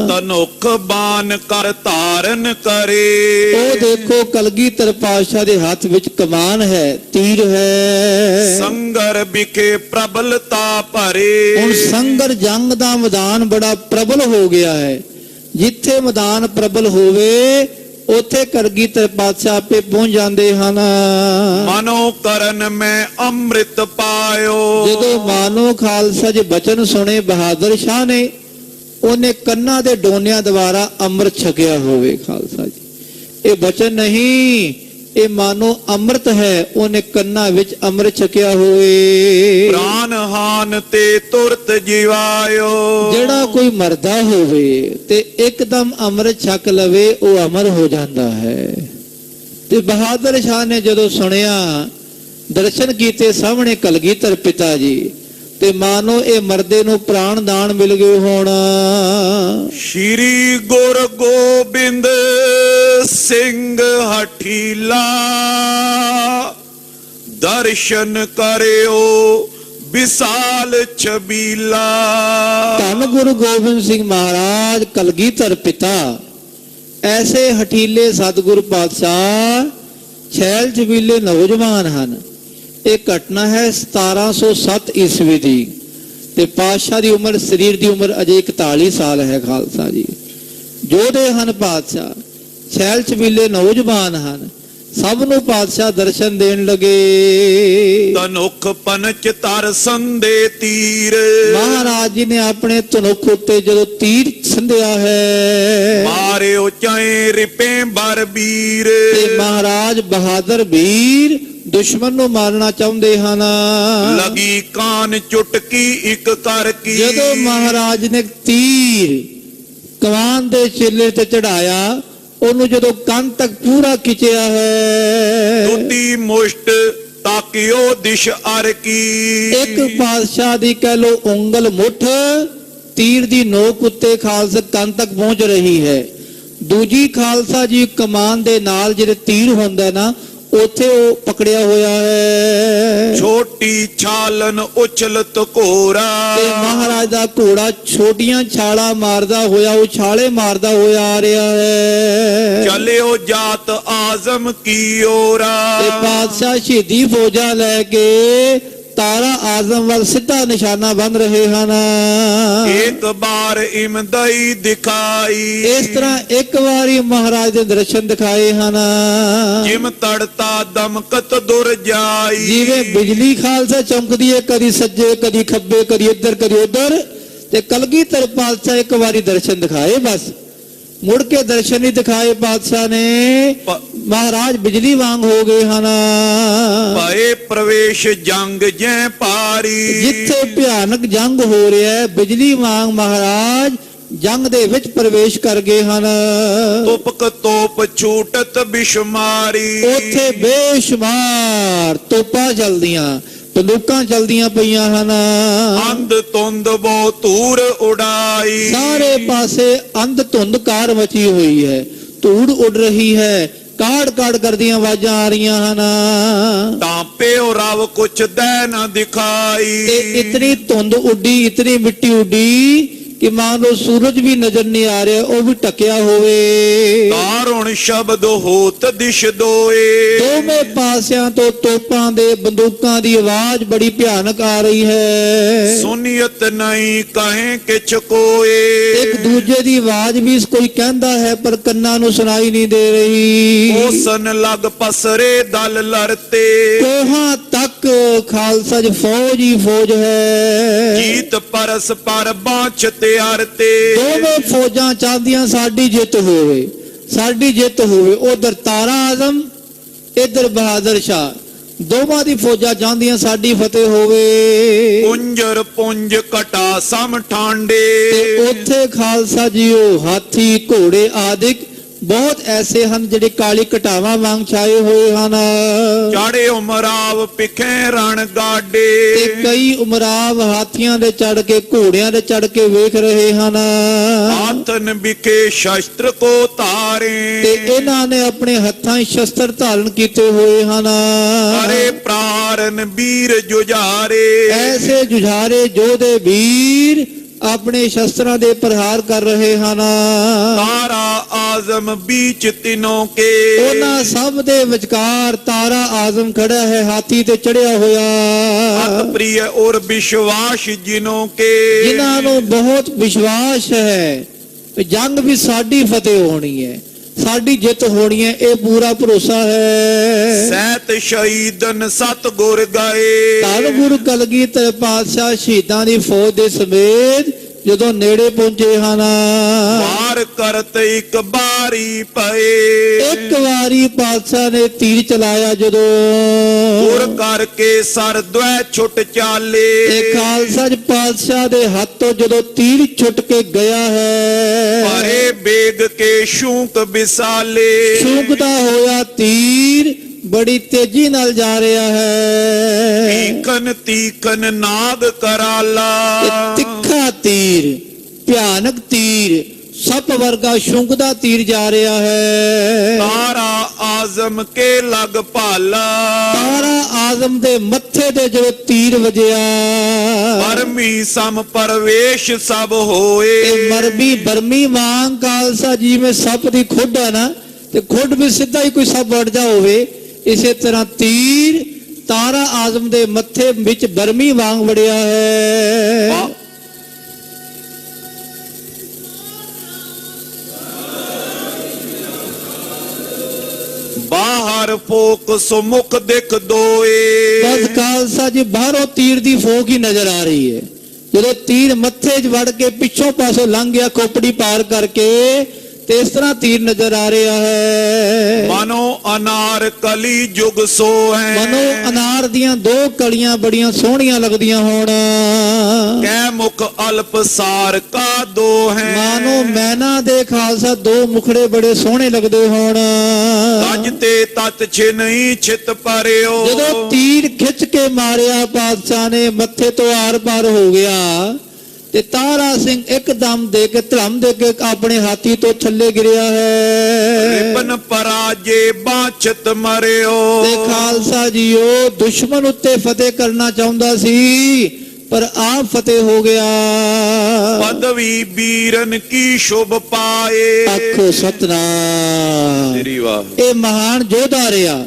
A: ਤਨੁਖ ਬਾਨ ਕਰ ਧਾਰਨ ਕਰੇ।
B: ਉਹ ਦੇਖੋ ਕਲਗੀਧਰ ਪਾਤਸ਼ਾਹ ਦੇ ਹੱਥ ਵਿੱਚ ਕਮਾਨ ਹੈ, ਤੀਰ ਹੈ।
A: ਸੰਗਰ ਵਿਖੇ ਪ੍ਰਬਲਤਾ ਭਰੇ।
B: ਹੁਣ ਸੰਗਰ ਜੰਗ ਦਾ ਮੈਦਾਨ ਬੜਾ ਪ੍ਰਬਲ ਹੋ ਗਿਆ ਹੈ। ਜਿੱਥੇ ਮੈਦਾਨ ਪ੍ਰਬਲ ਹੋਵੇ ਉੱਥੇ ਕਲਗੀਧਰ ਪਾਤਸ਼ਾਹ ਆਪੇ ਪਹੁੰਚ ਜਾਂਦੇ ਹਨ।
A: ਮਨੋ ਕਰਨ ਮੈਂ ਅੰਮ੍ਰਿਤ ਪਾਇਓ।
B: ਜਦੋਂ ਮਾਨੋ ਖਾਲਸਾ ਜੀ ਬਚਨ ਸੁਣੇ ਬਹਾਦਰ ਸ਼ਾਹ ਨੇ, ਉਹਨੇ ਕੰਨਾਂ ਦੇ ਡੋਨਿਆਂ ਦੁਆਰਾ ਅੰਮ੍ਰਿਤ ਛਕਿਆ ਹੋਵੇ। ਖਾਲਸਾ ਜੀ ਇਹ ਬਚਨ ਨਹੀਂ, ਇਹ ਮਾਨੋ ਅੰਮ੍ਰਿਤ ਹੈ। ਉਹਨੇ ਕੰਨਾਂ ਵਿੱਚ ਅੰਮ੍ਰਿਤ ਛਕਿਆ ਹੋਵੇ।
A: ਪ੍ਰਾਨ ਹਾਨ ਤੇ ਤੁਰਤ ਜਿਵਾਇਓ।
B: ਜਿਹੜਾ ਕੋਈ ਮਰਦਾ ਹੋਵੇ ਤੇ ਇੱਕਦਮ ਅੰਮ੍ਰਿਤ ਛਕ ਲਵੇ ਉਹ ਅਮਰ ਹੋ ਜਾਂਦਾ ਹੈ। ਤੇ ਬਹਾਦਰ ਸ਼ਾਹ ਨੇ ਜਦੋਂ ਸੁਣਿਆ, ਦਰਸ਼ਨ ਕੀਤੇ ਸਾਹਮਣੇ ਕਲਗੀਧਰ ਪਿਤਾ ਜੀ, ਤੇ ਮਾਨੋ ਇਹ ਮਰਦੇ ਨੂੰ ਪ੍ਰਾਣ ਦਾਨ ਮਿਲ ਗਏ ਹੋਣ।
A: ਸ਼੍ਰੀ ਗੁਰੂ ਗੋਬਿੰਦ ਸਿੰਘ ਹਠੀਲਾ ਦਰਸ਼ਨ ਕਰਿਓ ਵਿਸਾਲ ਛਬੀਲਾ।
B: ਧੰਨ ਗੁਰੂ ਗੋਬਿੰਦ ਸਿੰਘ ਮਹਾਰਾਜ ਕਲਗੀਧਰ ਪਿਤਾ ਐਸੇ ਹਠੀਲੇ ਸਤਿਗੁਰ ਪਾਤਸ਼ਾਹ ਛੈਲ ਛਬੀਲੇ ਨੌਜਵਾਨ ਹਨ। ਇਹ ਘਟਨਾ ਹੈ 1707 ਈਸਵੀ ਦੀ ਤੇ ਪਾਤਸ਼ਾਹ ਦੀ ਉਮਰ, ਸਰੀਰ ਦੀ ਉਮਰ ਅਜੇ 41 ਸਾਲ ਹੈ। ਖਾਲਸਾ ਜੀ ਜੋਧੇ ਹਨ ਪਾਤਸ਼ਾਹ, ਛੈਲ ਛਬੀਲੇ ਨੌਜਵਾਨ ਹਨ। ਸਭ ਨੂੰ ਪਾਤਸ਼ਾਹ ਦਰਸ਼ਨ ਦੇਣ ਲਗੇ।
A: ਤਨੁਖ ਪਨਚ ਤਰ ਸੰਦੇ ਤੀਰ।
B: ਮਹਾਰਾਜ ਜੀ ਨੇ ਆਪਣੇ ਧਨੁਖ ਉੱਤੇ ਜਦੋਂ ਤੀਰ ਸੰਧਿਆ ਹੈ,
A: ਮਾਰਿਓ ਚਾਹੇ ਰਿਪੇ ਬਰ ਵੀਰ।
B: ਤੇ ਮਹਾਰਾਜ ਬਹਾਦਰ ਵੀਰ ਦੁਸ਼ਮਣ ਨੂੰ ਮਾਰਨਾ ਚਾਹੁੰਦੇ ਹਨ।
A: ਲਗੀ ਕਾਨ ਚੁਟਕੀ ਇੱਕ ਕਰ ਕੀ।
B: ਜਦੋਂ ਮਹਾਰਾਜ ਨੇ ਤੀਰ ਕਮਾਨ ਦੇ ਛਿੱਲੇ ਤੇ ਚੜਾਇਆ, ਉਹਨੂੰ ਜਦੋਂ ਕੰਨ ਤੱਕ ਪੂਰਾ ਖਿੱਚਿਆ ਹੈ,
A: ਟੁੱਟੀ ਮੁਸ਼ਟ ਤਾਕਿਓ ਦਿਸ਼ ਅਰ ਕੀ।
B: ਇੱਕ ਪਾਤਸ਼ਾਹ ਦੀ ਕਹਿ ਲੋ ਉਂਗਲ ਮੁੱਠ ਤੀਰ ਦੀ ਨੋਕ ਉੱਤੇ ਖਾਲਸਾ ਕੰਨ ਤੱਕ ਪਹੁੰਚ ਰਹੀ ਹੈ। ਦੂਜੀ ਖਾਲਸਾ ਜੀ ਕਮਾਨ ਦੇ ਨਾਲ ਜਿਹੜੇ ਤੀਰ ਹੁੰਦਾ ਨਾ, ਉੱਥੇ ਉਹ ਪਕੜਿਆ ਹੋਇਆ ਹੈ।
A: ਛੋਟੀ ਛਾਲਨ ਉਛਲਤ ਘੋਰਾ।
B: ਤੇ ਮਹਾਰਾਜ ਦਾ ਘੋੜਾ ਛੋਟੀਆਂ ਛਾਲਾਂ ਮਾਰਦਾ ਹੋਇਆ, ਉਹ ਛਾਲੇ ਮਾਰਦਾ ਹੋਇਆ ਆ ਰਿਹਾ ਹੈ।
A: ਚਲਿਓ ਜਾਤ ਆਜ਼ਮ ਕੀ ਓਰਾ।
B: ਤੇ ਪਾਤਸ਼ਾਹ ਸ਼ਹੀਦੀ ਫੌਜਾਂ ਲੈ ਕੇ ਤਾਰਾ ਆਜ਼ਮ ਵੱਲ ਸਿੱਧਾ ਨਿਸ਼ਾਨਾ ਬੰਨ ਰਹੇ ਹਨ।
A: ਇੱਕ ਬਾਰ ਇਮਦਈ ਦਿਖਾਈ।
B: ਇਸ ਤਰ੍ਹਾਂ ਇੱਕ ਵਾਰੀ ਮਹਾਰਾਜ ਦੇ ਦਰਸ਼ਨ ਦਿਖਾਏ ਹਨ।
A: ਜਿਮ ਤੜਤਾ ਦਮਕਤ ਦੁਰ ਜਾਈ।
B: ਜਿਵੇਂ ਬਿਜਲੀ ਖਾਲਸਾ ਚਮਕਦੀ ਹੈ, ਕਦੀ ਸੱਜੇ ਕਦੀ ਖੱਬੇ, ਕਦੀ ਇੱਧਰ ਕਦੀ ਉੱਧਰ। ਤੇ ਕਲਗੀਧਰ ਪਾਤਸ਼ਾਹ ਇੱਕ ਵਾਰੀ ਦਰਸ਼ਨ ਦਿਖਾਏ, ਬਸ ਮੁੜ ਕੇ ਦਰਸ਼ਨ ਨਹੀਂ ਦਿਖਾਏ ਪਾਤਸ਼ਾਹ ਨੇ। ਮਹਾਰਾਜ ਬਿਜਲੀ ਵਾਂਗ ਹੋ ਗਏ ਹਨ।
A: ਭਏ ਪ੍ਰਵੇਸ਼ ਜੰਗ ਜੈ ਪਾਰੀ।
B: ਜਿੱਥੇ ਭਿਆਨਕ ਜੰਗ ਹੋ ਰਿਹਾ ਹੈ, ਬਿਜਲੀ ਵਾਂਗ ਮਹਾਰਾਜ ਜੰਗ ਦੇ ਵਿੱਚ ਪ੍ਰਵੇਸ਼ ਕਰ ਗਏ ਹਨ।
A: ਤੁਪਕ ਤੋਪ ਛੂਟਤ ਬਿਸ਼ਮਾਰੀ।
B: ਉੱਥੇ ਬੇਸ਼ੁਮਾਰ ਤੋਪਾਂ ਚੱਲਦੀਆਂ, ਬੰਦੂਕਾਂ ਚਲਦੀਆਂ ਪਈਆਂ ਹਨ।
A: ਅੰਧ ਧੁੰਦ ਬੋ ਧੂੜ ਉਡਾਈ।
B: ਸਾਰੇ ਪਾਸੇ ਅੰਧ ਧੁੰਦਕਾਰ ਮਚੀ ਹੋਈ ਹੈ, ਧੂੜ ਉੱਡ ਰਹੀ ਹੈ, ਕਾੜ ਕਾੜ ਕਰਦੀਆਂ ਆਵਾਜ਼ਾਂ ਆ ਰਹੀਆਂ ਹਨ।
A: ਤਾਪਿਓ ਰਵ ਕੁਛ ਦੈ ਨਾ ਦਿਖਾਈ।
B: ਤੇ ਇਤਨੀ ਧੁੰਦ ਉੱਡੀ, ਇਤਨੀ ਮਿੱਟੀ ਉੱਡੀ ਕਿ ਮੰਨ ਲਓ ਸੂਰਜ ਵੀ ਨਜ਼ਰ ਨਹੀਂ ਆ ਰਿਹਾ, ਉਹ ਵੀ ਢਕਿਆ ਹੋਵੇ।
A: ਤਾਰੁਣ ਸ਼ਬਦ ਹੋਤ ਦਿਸ਼ ਦੋਏ।
B: ਦੋਵੇਂ ਪਾਸਿਆਂ ਤੋਂ ਤੋਪਾਂ ਦੇ ਬੰਦੂਕਾਂ ਦੀ ਆਵਾਜ਼ ਬੜੀ ਭਿਆਨਕ ਆ ਰਹੀ ਹੈ।
A: ਸੁਨੀਅਤ ਨਹੀਂ ਕਹੇ ਕਿਛ ਕੋਏ।
B: ਇੱਕ ਦੂਜੇ ਦੀ ਆਵਾਜ਼ ਵੀ ਕੋਈ ਕਹਿੰਦਾ ਹੈ ਪਰ ਕੰਨਾਂ ਨੂੰ ਸੁਣਾਈ ਨਹੀਂ ਦੇ ਰਹੀ।
A: ਕੋਸਨ ਲਗ ਪਸਰੇ ਦਲ ਲੜਤੇ।
B: ਕੋਹਾਂ ਤੱਕ ਖਾਲਸਾ ਚ ਫੌਜ ਹੀ ਫੌਜ ਹੈ।
A: ਜੀਤ ਪਰਸ ਪਰ ਬਾਂਛ ਤਿਆਰ ਤੇ।
B: ਦੋਵੇਂ ਫੌਜਾਂ ਚਾਹੁੰਦੀਆਂ ਸਾਡੀ ਜਿੱਤ ਹੋਵੇ, ਸਾਡੀ ਜਿੱਤ ਹੋਵੇ। ਉਧਰ ਤਾਰਾ ਆਜ਼ਮ, ਇੱਧਰ ਬਹਾਦਰ ਸ਼ਾਹ, ਦੋਵਾਂ ਦੀ ਫੌਜਾਂ ਚਾਹੁੰਦੀਆਂ ਸਾਡੀ ਫਤਿਹ ਹੋਵੇ।
A: ਪੁੰਜਰ ਪੁੰਜ ਕਟਾ ਸਮ ਠਾਂਡੇ।
B: ਤੇ ਉੱਥੇ ਖਾਲਸਾ ਜੀਓ ਹਾਥੀ ਘੋੜੇ ਆਦਿਕ ਬਹੁਤ ਐਸੇ ਹਨ ਜਿਹੜੇ ਕਾਲੀ ਘਟਾਵਾਂ ਵਾਂਗ ਛਾਏ ਹੋਏ ਹਨ।
A: ਚਾੜੇ ਉਮਰਾਵ ਪਿਖੇ ਰਣ ਗਾਡੇ।
B: ਤੇ ਕਈ ਉਮਰਾਵ ਹਾਥੀਆਂ ਦੇ ਚੜ ਕੇ, ਘੋੜਿਆਂ ਦੇ ਚੜ ਕੇ ਵੇਖ ਰਹੇ ਹਨ।
A: ਆਤਨ ਵਿਖੇ ਸ਼ਸਤਰ ਕੋ ਧਾਰੇ।
B: ਤੇ ਇਹਨਾਂ ਨੇ ਆਪਣੇ ਹੱਥਾਂ 'ਚ ਸ਼ਸਤਰ ਧਾਰਨ ਕੀਤੇ ਹੋਏ ਹਨ।
A: ਅਰੇ ਪ੍ਰਾਰਨ ਵੀਰ ਜੁਝਾਰੇ।
B: ਐਸੇ ਜੁਝਾਰੇ ਯੋਧੇ ਵੀਰ ਆਪਣੇ ਸ਼ਸਤਰਾਂ ਦੇ ਪ੍ਰਹਾਰ ਕਰ ਰਹੇ ਹਨ।
A: ਤਾਰਾ ਆਜ਼ਮ बीच ਤਿਨੋਂ ਕੇ।
B: ਉਹਨਾਂ ਸਭ ਦੇ ਵਿਚਕਾਰ ਤਾਰਾ ਆਜ਼ਮ ਖੜਾ ਹੈ, ਹਾਥੀ ਤੇ ਚੜਿਆ ਹੋਇਆ।
A: ਅਤ ਪ੍ਰਿਯ ਔਰ ਵਿਸ਼ਵਾਸ ਜਿਨੋਂ ਕੇ।
B: ਜਿਨ੍ਹਾਂ ਨੂੰ ਬਹੁਤ ਵਿਸ਼ਵਾਸ ਹੈ ਕਿ ਜੰਗ ਵੀ ਸਾਡੀ ਫਤਿਹ ਹੋਣੀ ਹੈ, ਸਾਡੀ ਜਿੱਤ ਹੋਣੀ ਹੈ, ਇਹ ਪੂਰਾ ਭਰੋਸਾ ਹੈ।
A: ਸੈਤ ਸ਼ਹੀਦਨ ਸਤ ਗੁਰ ਗਏ।
B: ਧੰਨ ਗੁਰੂ ਕਲਗੀਧਰ ਪਾਤਸ਼ਾਹ ਸ਼ਹੀਦਾਂ ਦੀ ਫੌਜ ਦੇ ਸਮੇਤ ਜਦੋਂ ਨੇੜੇ ਪਹੁੰਚੇ ਹਨ।
A: ਵਾਰ ਕਰਤ ਇੱਕ ਬਾਰੀ ਪਏ।
B: ਇੱਕ ਵਾਰੀ ਪਾਤਸ਼ਾਹ ਨੇ ਤੀਰ ਚਲਾਇਆ ਜਦੋਂ,
A: ਗੁਰ ਕਰਕੇ ਸਰ ਦੁਐ ਛੁੱਟ ਚਾਲੇ।
B: ਇਹ ਖਾਲਸਾ ਜੀ ਪਾਤਸ਼ਾਹ ਦੇ ਹੱਥ ਤੋਂ ਜਦੋਂ ਤੀਰ ਛੁੱਟ ਕੇ ਗਿਆ ਹੈ,
A: ਪਰੇ ਬੇਗ ਕੇ ਸ਼ੂਕ ਵਿਸਾਲੇ।
B: ਛੂਕਦਾ ਹੋਇਆ ਤੀਰ ਬੜੀ ਤੇਜ਼ੀ ਨਾਲ ਜਾ ਰਿਹਾ ਹੈ।
A: ਤੀਖਨ ਤੀਖਨ ਨਾਗ ਕਰਾਲਾ।
B: ਤਿੱਖਾ ਤੀਰ, ਭਿਆਨਕ ਤੀਰ, ਸੱਪ ਵਰਗਾ ਸ਼ੁੰਗਦਾ ਤੀਰ ਜਾ ਰਿਹਾ ਹੈ।
A: ਤਾਰਾ ਆਜ਼ਮ ਕੇ ਲਗ ਭਾਲਾ।
B: ਤਾਰਾ ਆਜ਼ਮ ਦੇ ਮੱਥੇ ਤੇ ਜਦੋਂ ਤੀਰ ਵਜਿਆ,
A: ਪਰਮੀ ਸਮ ਪਰਵੇਸ਼ ਸਭ ਹੋਏ।
B: ਇਹ ਮਰਮੀ ਬਰਮੀ ਵਾਂਗ ਖਾਲਸਾ ਜਿਵੇਂ ਸੱਪ ਦੀ ਖੁੱਡ ਹੈ ਨਾ, ਤੇ ਖੁੱਡ ਵਿੱਚ ਸਿੱਧਾ ਹੀ ਕੋਈ ਸੱਪ ਵੜ ਜਾ ਹੋਵੇ, ਇਸੇ ਤਰ੍ਹਾਂ ਤੀਰ ਤਾਰਾ ਆਜ਼ਮ ਦੇ ਮੱਥੇ ਵਿੱਚ ਬਰਮੀ ਵਾਂਗ ਵੜਿਆ ਹੈ।
A: ਬਾਹਰ ਫੋਕ ਸੁਮੁਖ ਦਿਖ ਦੋਏ।
B: ਬਸ ਖਾਲਸਾ ਜੀ ਬਾਹਰੋਂ ਤੀਰ ਦੀ ਫੋਕ ਹੀ ਨਜ਼ਰ ਆ ਰਹੀ ਹੈ। ਜਦੋਂ ਤੀਰ ਮੱਥੇ 'ਚ ਵੜ ਕੇ ਪਿੱਛੋਂ ਪਾਸੋਂ ਲੰਘ ਗਿਆ, ਖੋਪੜੀ ਪਾਰ ਕਰਕੇ, ਤੇ ਇਸ ਤਰ੍ਹਾਂ ਤੀਰ ਨਜ਼ਰ ਆ ਰਿਹਾ ਹੈ।
A: ਮਨੋ ਅਨਾਰ ਕਲੀ ਜੁਗ ਸੋ ਹੈ।
B: ਮਨੋ ਅਨਾਰ ਦੀਆਂ ਦੋ ਕਲੀਆਂ ਬੜੀਆਂ ਸੋਹਣੀਆਂ ਲੱਗਦੀਆਂ ਹੋਣ।
A: ਕੈ ਮੁਖ ਅਲਪ ਸਾਰ ਕਾ ਦੋ ਹੈ।
B: ਮਾਨੋ ਮੈਨਾ ਦੇ ਖਾਲਸਾ ਦੋ ਮੁਖੜੇ ਬੜੇ ਸੋਹਣੇ ਲੱਗਦੇ ਹੋਣ।
A: ਤਜ ਤੇ ਤਤ ਛਿਨਈ ਛਿਤ ਪਰਿਓ।
B: ਜਦੋਂ ਤੀਰ ਖਿੱਚ ਕੇ ਮਾਰਿਆ ਪਾਤਸ਼ਾਹ ਨੇ, ਮੱਥੇ ਤੋਂ ਆਰ ਪਾਰ ਹੋ ਗਿਆ, ਤੇ ਤਾਰਾ ਸਿੰਘ ਇੱਕਦਮ ਦੇ ਕੇ ਧਰਮ ਦੇ ਕੇ ਆਪਣੇ ਹਾਥੀ ਤੋਂ ਥੱਲੇ ਗਿਰਿਆ ਹੈ।
A: ਰਿਪਨ ਪਰਾਜੇ ਬਾਛਤ ਮਰਿਓ।
B: ਤੇ ਖਾਲਸਾ ਜੀਓ ਦੁਸ਼ਮਣ ਉੱਤੇ ਫਤਿਹ ਕਰਨਾ ਚਾਹੁੰਦਾ ਸੀ, ਪਰ ਆਪ ਫਤਿਹ ਹੋ ਗਿਆ।
A: ਪਦਵੀ ਬੀਰਨ ਕੀ ਸ਼ੁਭ ਪਾਏ।
B: ਆਖੋ ਸਤਨਾਮ।
A: ਤੇਰੀ ਵਾਹ।
B: ਇਹ ਮਹਾਨ ਯੋਧਾ ਰਿਹਾ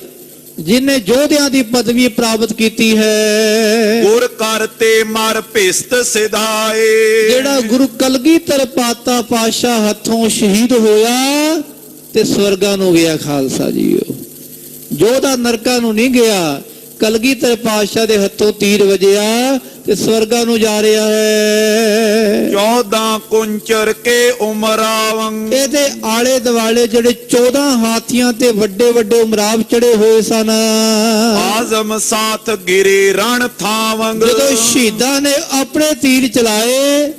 B: ਜਿਨੇ ਯੋਧਿਆਂ ਦੀ ਪਦਵੀ ਪ੍ਰਾਪਤ ਕੀਤੀ ਹੈ।
A: ਗੁਰ ਕਰਤੇ ਮਰ ਭਿਸਤ ਸਿਧਾਏ।
B: ਜਿਹੜਾ ਗੁਰੂ ਕਲਗੀਧਰ ਪਾਤਸ਼ਾਹ ਹੱਥੋਂ ਸ਼ਹੀਦ ਹੋਇਆ ਤੇ ਸਵਰਗਾਂ ਨੂੰ ਗਿਆ। ਖਾਲਸਾ ਜੀਓ ਯੋਧਾ ਨਰਕਾਂ ਨੂੰ ਨਹੀਂ ਗਿਆ, ਕਲਗੀਧਰ ਪਾਤਸ਼ਾਹ ਦੇ ਹੱਥੋਂ ਤੀਰ ਵਜਿਆ ਤੇ ਸਵਰਗਾਂ ਨੂੰ ਜਾ ਰਿਹਾ ਹੈ।
A: 14 ਕੁੰਚਰ ਕੇ ਉਮਰਾਵੰ।
B: ਇਹਦੇ ਆਲੇ ਦੁਆਲੇ ਜਿਹੜੇ 14 ਹਾਥੀਆਂ ਤੇ ਵੱਡੇ ਵੱਡੇ ਉਮਰਾਵ ਚੜੇ ਹੋਏ ਸਨ।
A: ਆਜ਼ਮ ਸਾਥ ਗਿਰੇ ਰਣ ਥਾਵੰਗ।
B: ਜਦੋਂ ਸ਼ਹੀਦਾਂ ਨੇ ਆਪਣੇ ਤੀਰ ਚਲਾਏ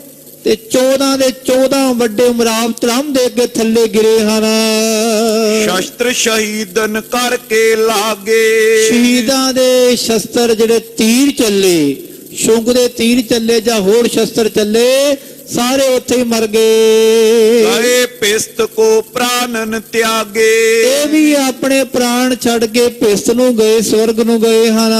B: ਤੇ 14 ਦੇ 14 ਵੱਡੇ ਉਮਰਾਵ ਧਰਮ ਦੇ ਕੇ ਥੱਲੇ ਗਿਰੇ ਹਨ।
A: ਸ਼ਸਤਰ ਸ਼ਹੀਦਨ ਕਰਕੇ ਲਾਗੇ।
B: ਸ਼ਹੀਦਾਂ ਦੇ ਸ਼ਸਤਰ ਜਿਹੜੇ ਤੀਰ ਚੱਲੇ, ਸ਼ੁੰਗ ਦੇ ਤੀਰ ਚੱਲੇ ਜਾਂ ਹੋਰ ਸ਼ਸਤਰ ਚੱਲੇ, ਸਾਰੇ ਉੱਥੇ ਹੀ ਮਰ ਗਏ।
A: ਗਏ ਪਿਸਤ ਕੋ ਪ੍ਰਾਨਨ ਤਿਆਗੇ।
B: ਇਹ ਵੀ ਆਪਣੇ ਪ੍ਰਾਣ ਛੱਡ ਕੇ ਭਿਸਤ ਨੂੰ ਗਏ, ਸਵਰਗ ਨੂੰ ਗਏ ਹਨ।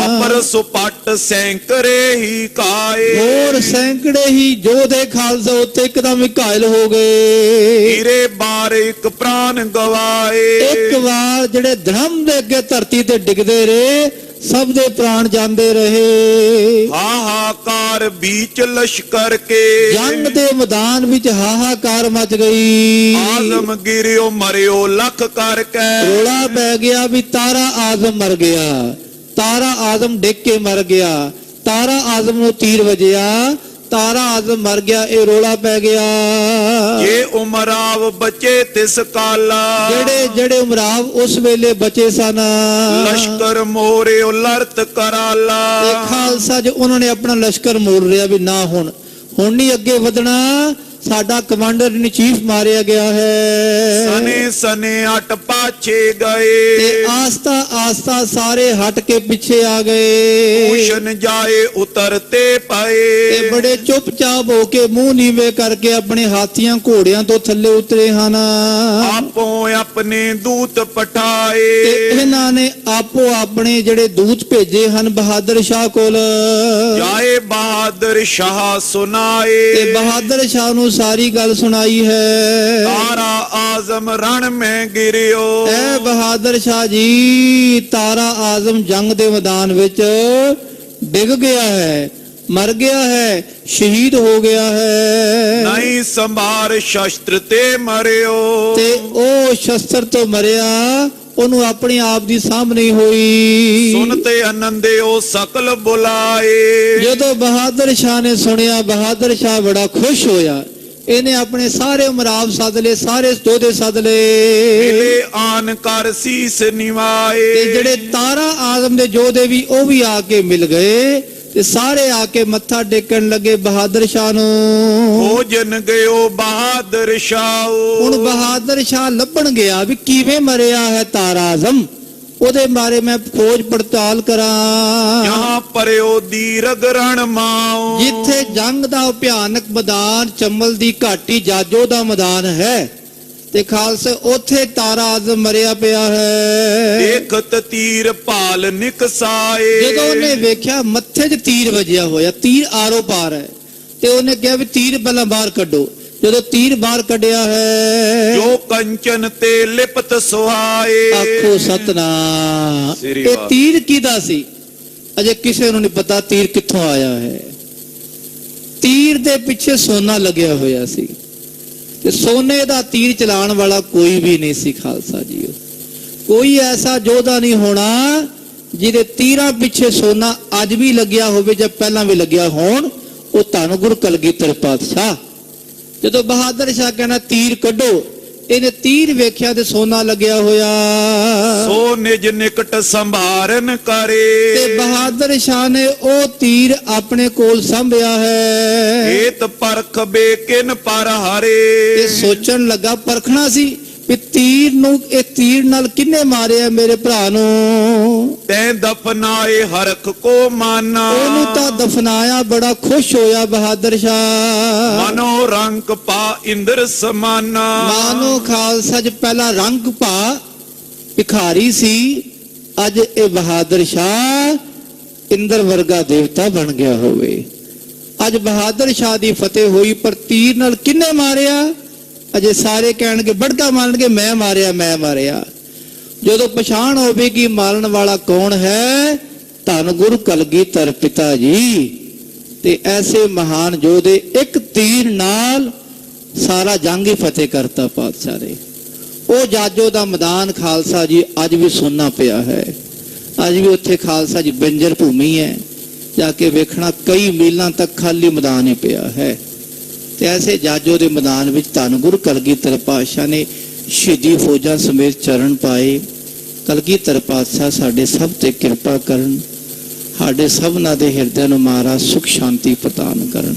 A: ਅਪਰ ਸੁਪਟ ਸੈਂਕੜੇ ਹੀ ਕਾਏ,
B: ਹੋਰ ਸੈਂਕੜੇ ਹੀ ਯੋਧੇ ਖਾਲਸਾ ਉੱਤੇ ਇੱਕਦਮ ਹੀ ਘਾਇਲ ਹੋ ਗਏ।
A: ਹੀਰੇ ਬਾਰ ਇੱਕ ਪ੍ਰਾਨ ਗਵਾਏ,
B: ਇੱਕ ਵਾਰ ਜਿਹੜੇ ਧਰਮ ਦੇ ਅੱਗੇ ਧਰਤੀ ਤੇ ਡਿੱਗਦੇ ਰਹੇ, ਸਭ ਦੇ ਪ੍ਰਾਣ ਜਾਂਦੇ ਰਹੇ।
A: ਹਾਹਾਕਾਰ ਵਿੱਚ ਲਸ਼ਕਰ ਕੇ,
B: ਜੰਗ ਦੇ ਮੈਦਾਨ ਵਿੱਚ ਹਾਹਾਕਾਰ ਮਚ ਗਈ।
A: ਆਜ਼ਮ ਗਿਰਿਓ ਮਰਿਓ ਲੱਖ ਕਰਕੇ,
B: ਰੋਲਾ ਪੈ ਗਿਆ ਵੀ ਤਾਰਾ ਆਜ਼ਮ ਮਰ ਗਿਆ, ਤਾਰਾ ਆਜ਼ਮ ਡਿੱਗ ਕੇ ਮਰ ਗਿਆ, ਤਾਰਾ ਆਜ਼ਮ ਨੂੰ ਤੀਰ ਵਜਿਆ, ਤਾਰਾ ਆਜ਼ਮ ਮਰ ਗਿਆ, ਇਹ ਰੋਲਾ ਪੈ ਗਿਆ।
A: ਜੇ ਉਮਰਾਵ ਬਚੇ ਤਿਸ ਕਾਲਾ,
B: ਜਿਹੜੇ ਉਮਰਾਵ ਉਸ ਵੇਲੇ ਬਚੇ ਸਨ,
A: ਲਸ਼ਕਰ ਮੋਰਿਓ ਲਰਤ ਕਰਾਲਾ,
B: ਤੇ ਖਾਲਸਾ ਜੀ ਉਹਨਾਂ ਨੇ ਆਪਣਾ ਲਸ਼ਕਰ ਮੋੜ ਲਿਆ ਵੀ ਨਾ ਹੁਣ ਨਹੀਂ ਅੱਗੇ ਵਧਣਾ, ਸਾਡਾ ਕਮਾਂਡਰ ਇਨ ਚੀਫ ਮਾਰਿਆ ਗਿਆ ਹੈ।
A: ਸਨੇ ਸਨੇ ਅਟ ਪਾਛੇ ਗਏ,
B: ਤੇ ਆਸਤਾ ਆਸਤਾ ਸਾਰੇ ਹਟ ਕੇ ਪਿੱਛੇ ਆ ਗਏ।
A: ਪੂਸ਼ਨ ਜਾਏ ਉਤਰਤੇ ਪਏ,
B: ਤੇ ਬੜੇ ਚੁੱਪਚਾਪ ਹੋ ਕੇ ਮੂੰਹ ਨੀਵੇਂ ਕਰਕੇ ਆਪਣੇ ਹਾਥੀਆਂ ਘੋੜਿਆਂ ਤੋਂ ਥੱਲੇ ਉਤਰੇ ਹਨ।
A: ਆਪੋ ਆਪਣੇ ਦੂਤ ਪਠਾਏ,
B: ਤੇ ਇਹਨਾਂ ਨੇ ਆਪੋ ਆਪਣੇ ਜਿਹੜੇ ਦੂਤ ਭੇਜੇ ਹਨ ਬਹਾਦਰ ਸ਼ਾਹ ਕੋਲ।
A: ਜਾਏ ਬਹਾਦਰ ਸ਼ਾਹ ਸੁਨਾਏ,
B: ਤੇ ਬਹਾਦਰ ਸ਼ਾਹ ਨੂੰ ਸਾਰੀ ਗੱਲ ਸੁਣਾਈ ਹੈ।
A: ਤਾਰਾ ਆਜ਼ਮ ਰਣ ਮੈਂ ਗਿਰਿਓ,
B: ਐ ਬਹਾਦਰ ਸ਼ਾਹ ਜੀ, ਤਾਰਾ ਆਜ਼ਮ ਜੰਗ ਦੇ ਮੈਦਾਨ ਵਿੱਚ ਡਿੱਗ ਗਿਆ ਹੈ, ਮਰ ਗਿਆ ਹੈ, ਸ਼ਹੀਦ ਹੋ ਗਿਆ ਹੈ।
A: ਨਹੀਂ ਸੰਭਾਰ ਸ਼ਸਤਰ ਤੇ ਮਰਿਓ,
B: ਤੇ ਉਹ ਸ਼ਸਤਰ ਤੋਂ ਮਰਿਆ, ਉਹਨੂੰ ਆਪਣੇ ਆਪ ਦੀ ਸਾਂਭ ਨਹੀਂ ਹੋਈ।
A: ਸੁਨਤੇ ਆਨੰਦੇ ਉਹ ਸਕਲ ਬੁਲਾਏ,
B: ਜਦੋਂ ਬਹਾਦਰ ਸ਼ਾਹ ਨੇ ਸੁਣਿਆ, ਬਹਾਦਰ ਸ਼ਾਹ ਬੜਾ ਖੁਸ਼ ਹੋਇਆ। ਇਹਨੇ ਆਪਣੇ ਸਾਰੇ ਉਮਰਾਵ ਸੱਦ ਲਏ, ਸਾਰੇ ਯੋਧੇ ਸੱਦ ਲਏ।
A: ਮਿਲੇ ਆਨ ਕਰ ਸੀਸ ਨਿਵਾਏ,
B: ਤੇ ਜਿਹੜੇ ਤਾਰਾ ਆਜ਼ਮ ਦੇ ਯੋਧੇ ਵੀ ਉਹ ਵੀ ਆ ਕੇ ਮਿਲ ਗਏ, ਤੇ ਸਾਰੇ ਆ ਕੇ ਮੱਥਾ ਟੇਕਣ ਲੱਗੇ ਬਹਾਦਰ ਸ਼ਾਹ ਨੂੰ।
A: ਭੋਜਨ ਗਇਓ ਬਹਾਦਰ ਸ਼ਾਹ,
B: ਹੁਣ ਬਹਾਦਰ ਸ਼ਾਹ ਲੱਭਣ ਗਿਆ ਵੀ ਕਿਵੇਂ ਮਰਿਆ ਹੈ ਤਾਰਾ ਆਜ਼ਮ, ਉਹਦੇ ਬਾਰੇ ਮੈਂ ਖੋਜ ਪੜਤਾਲ ਕਰਾਂ।
A: ਯਹਾਂ ਪਰਿਓ ਦੀਰਘ ਰਣ ਮਾਓ,
B: ਜਿੱਥੇ ਜੰਗ ਦਾ ਭਿਆਨਕ ਮੈਦਾਨ, ਚੰਬਲ ਦੀ ਘਾਟੀ, ਜਾਜੋ ਦਾ ਮੈਦਾਨ ਹੈ, ਤੇ ਖਾਲਸੇ ਉੱਥੇ ਤਾਰਾ ਆਜ਼ਮ ਮਰਿਆ ਪਿਆ ਹੈ।
A: ਦੇਖਤ ਤੀਰ ਭਾਲ ਨਿਕਸਾਏ,
B: ਜਦੋਂ ਉਹਨੇ ਵੇਖਿਆ ਮੱਥੇ 'ਚ ਤੀਰ ਵੱਜਿਆ ਹੋਇਆ, ਤੀਰ ਆਰੋ ਪਾਰ ਹੈ, ਤੇ ਉਹਨੇ ਕਿਹਾ ਵੀ ਤੀਰ ਪਹਿਲਾਂ ਬਾਹਰ ਕੱਢੋ। ਜਦੋਂ ਤੀਰ ਬਾਹਰ ਕੱਢਿਆ ਹੈ,
A: ਜੋ ਕੰਚਨ ਤੇ ਲਿਪਤ ਸੁਹਾਏ,
B: ਆਖੋ ਸਤਨਾਮ।
A: ਸ੍ਰੀ
B: ਇਹ
A: ਵਾਹਿਗੁਰੂ।
B: ਤੀਰ ਕਿਹਦਾ ਸੀ? ਅਜੇ ਕਿਸੇ ਨੂੰ ਨਹੀਂ ਪਤਾ ਤੀਰ ਕਿੱਥੋਂ ਆਇਆ ਹੈ। ਤੀਰ ਦੇ ਪਿੱਛੇ ਸੋਨਾ ਲੱਗਿਆ ਹੋਇਆ ਸੀ, ਤੇ ਸੋਨੇ ਦਾ ਤੀਰ ਚਲਾਉਣ ਵਾਲਾ ਕੋਈ ਵੀ ਨਹੀਂ ਸੀ ਖਾਲਸਾ ਜੀਓ। ਕੋਈ ਐਸਾ ਯੋਧਾ ਨਹੀਂ ਹੋਣਾ ਜਿਹਦੇ ਤੀਰਾਂ ਪਿੱਛੇ ਸੋਨਾ ਅੱਜ ਵੀ ਲੱਗਿਆ ਹੋਵੇ ਜਾਂ ਪਹਿਲਾਂ ਵੀ ਲੱਗਿਆ ਹੋਣ, ਉਹ ਧੰਨ ਗੁਰੂ ਕਲਗੀਧਰ ਪਾਤਸ਼ਾਹ। ਜਦੋਂ ਬਹਾਦਰ ਸ਼ਾਹ ਕਹਿੰਦਾ ਤੀਰ ਕੱਢੋ, ਇਹਨੇ ਤੀਰ ਵੇਖਿਆ ਤੇ ਸੋਨਾ ਲੱਗਿਆ ਹੋਇਆ।
A: ਸੋ ਨਿਜ ਨਿਕਟ ਸੰਭਾਰਨ ਕਰੇ,
B: ਤੇ ਬਹਾਦਰ ਸ਼ਾਹ ਨੇ ਉਹ ਤੀਰ ਆਪਣੇ ਕੋਲ ਸੰਭਿਆ ਹੈ।
A: ਏਤ ਪਰਖ ਬੇਕਿਨ ਪਰ ਹਰੇ,
B: ਇਹ ਸੋਚਣ ਲੱਗਾ, ਪਰਖਣਾ ਸੀ ਵੀ ਤੀਰ ਨੂੰ, ਇਹ ਤੀਰ ਨਾਲ ਕਿੰਨੇ ਮਾਰਿਆ ਮੇਰੇ ਭਰਾ ਨੂੰ।
A: ਤੈਂ ਦਫਨਾਏ ਹਰਖ ਕੋ ਮਾਨਾ,
B: ਉਹਨੂੰ ਤਾਂ ਦਫਨਾਇਆ, ਬੜਾ ਖੁਸ਼ ਹੋਇਆ ਬਹਾਦਰ ਸ਼ਾਹ।
A: ਮਨੋ ਰੰਗ ਪਾ ਇੰਦਰ ਸਮਾਨਾ,
B: ਮਾਨੋ ਖਾਲਸਾ ਚ ਪਹਿਲਾ ਰੰਗ ਪਾ ਭਿਖਾਰੀ ਸੀ, ਅੱਜ ਇਹ ਬਹਾਦਰ ਸ਼ਾਹ ਇੰਦਰ ਵਰਗਾ ਦੇਵਤਾ ਬਣ ਗਿਆ ਹੋਵੇ। ਅੱਜ ਬਹਾਦਰ ਸ਼ਾਹ ਦੀ ਫਤਿਹ ਹੋਈ, ਪਰ ਤੀਰ ਨਾਲ ਕਿੰਨੇ ਮਾਰਿਆ? ਅਜੇ ਸਾਰੇ ਕਹਿਣਗੇ, ਬੜਕਾ ਮਾਰਨਗੇ ਮੈਂ ਮਾਰਿਆ, ਮੈਂ ਮਾਰਿਆ। ਜਦੋਂ ਪਛਾਣ ਹੋਵੇਗੀ ਮਾਰਨ ਵਾਲਾ ਕੌਣ ਹੈ, ਧੰਨ ਗੁਰੂ ਕਲਗੀਧਰ ਪਿਤਾ ਜੀ। ਤੇ ਐਸੇ ਮਹਾਨ ਯੋਧੇ ਇੱਕ ਤੀਰ ਨਾਲ ਸਾਰਾ ਜੰਗ ਹੀ ਫਤਿਹ ਕਰਤਾ ਪਾਤਸ਼ਾਹ ਨੇ। ਉਹ ਜਾਜੋ ਦਾ ਮੈਦਾਨ ਖਾਲਸਾ ਜੀ ਅੱਜ ਵੀ ਸੁੰਨਾ ਪਿਆ ਹੈ। ਅੱਜ ਵੀ ਉੱਥੇ ਖਾਲਸਾ ਜੀ ਬੰਜਰ ਭੂਮੀ ਹੈ, ਜਾ ਕੇ ਵੇਖਣਾ ਕਈ ਮੀਲਾਂ ਤੱਕ ਖਾਲੀ ਮੈਦਾਨ ਹੀ ਪਿਆ ਹੈ। ਤੇ ਐਸੇ ਜਾਜੋ ਦੇ ਮੈਦਾਨ ਵਿੱਚ ਧੰਨ ਗੁਰੂ ਕਲਗੀਧਰ ਪਾਤਸ਼ਾਹ ਨੇ ਸ਼ਹੀਦੀ ਫੌਜਾਂ ਸਮੇਤ ਚਰਨ ਪਾਏ। ਕਲਗੀਧਰ ਪਾਤਸ਼ਾਹ ਸਾਡੇ ਸਭ ਤੇ ਕਿਰਪਾ ਕਰਨ, ਸਾਡੇ ਸਭਨਾਂ ਦੇ ਹਿਰਦਿਆਂ ਨੂੰ ਮਹਾਰਾਜ ਸੁਖ ਸ਼ਾਂਤੀ ਪ੍ਰਦਾਨ ਕਰਨ,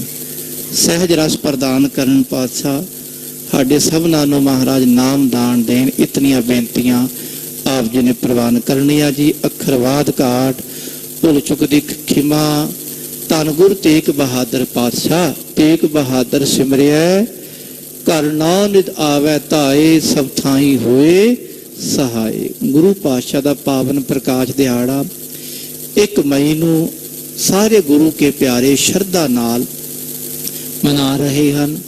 B: ਸਹਿਜ ਰਸ ਪ੍ਰਦਾਨ ਕਰਨ। ਪਾਤਸ਼ਾਹ ਸਾਡੇ ਸਭਨਾਂ ਨੂੰ ਮਹਾਰਾਜ ਨਾਮ ਦਾਨ ਦੇਣ। ਇਤਨੀਆਂ ਬੇਨਤੀਆਂ ਆਪ ਜੀ ਨੇ ਪ੍ਰਵਾਨ ਕਰਨੀਆਂ ਜੀ। ਅੱਖਰਵਾਦ ਘਾਟ ਭੁੱਲ ਚੁੱਕ ਦੀ ਖਿਮਾ। ਧੰਨ ਗੁਰੂ ਤੇਗ ਬਹਾਦਰ ਪਾਤਸ਼ਾਹ। ਤੇਗ ਬਹਾਦਰ ਸਿਮਰਿਆ ਘਰ ਨਾ ਨਿਤ ਆਵੈ ਧਾਏ, ਸਭ ਥਾਈ ਹੋਏ ਸਹਾਏ। ਗੁਰੂ ਪਾਤਸ਼ਾਹ ਦਾ ਪਾਵਨ ਪ੍ਰਕਾਸ਼ ਦਿਹਾੜਾ 1 ਮਈ ਨੂੰ ਸਾਰੇ ਗੁਰੂ ਕੇ ਪਿਆਰੇ ਸ਼ਰਧਾ ਨਾਲ ਮਨਾ ਰਹੇ ਹਨ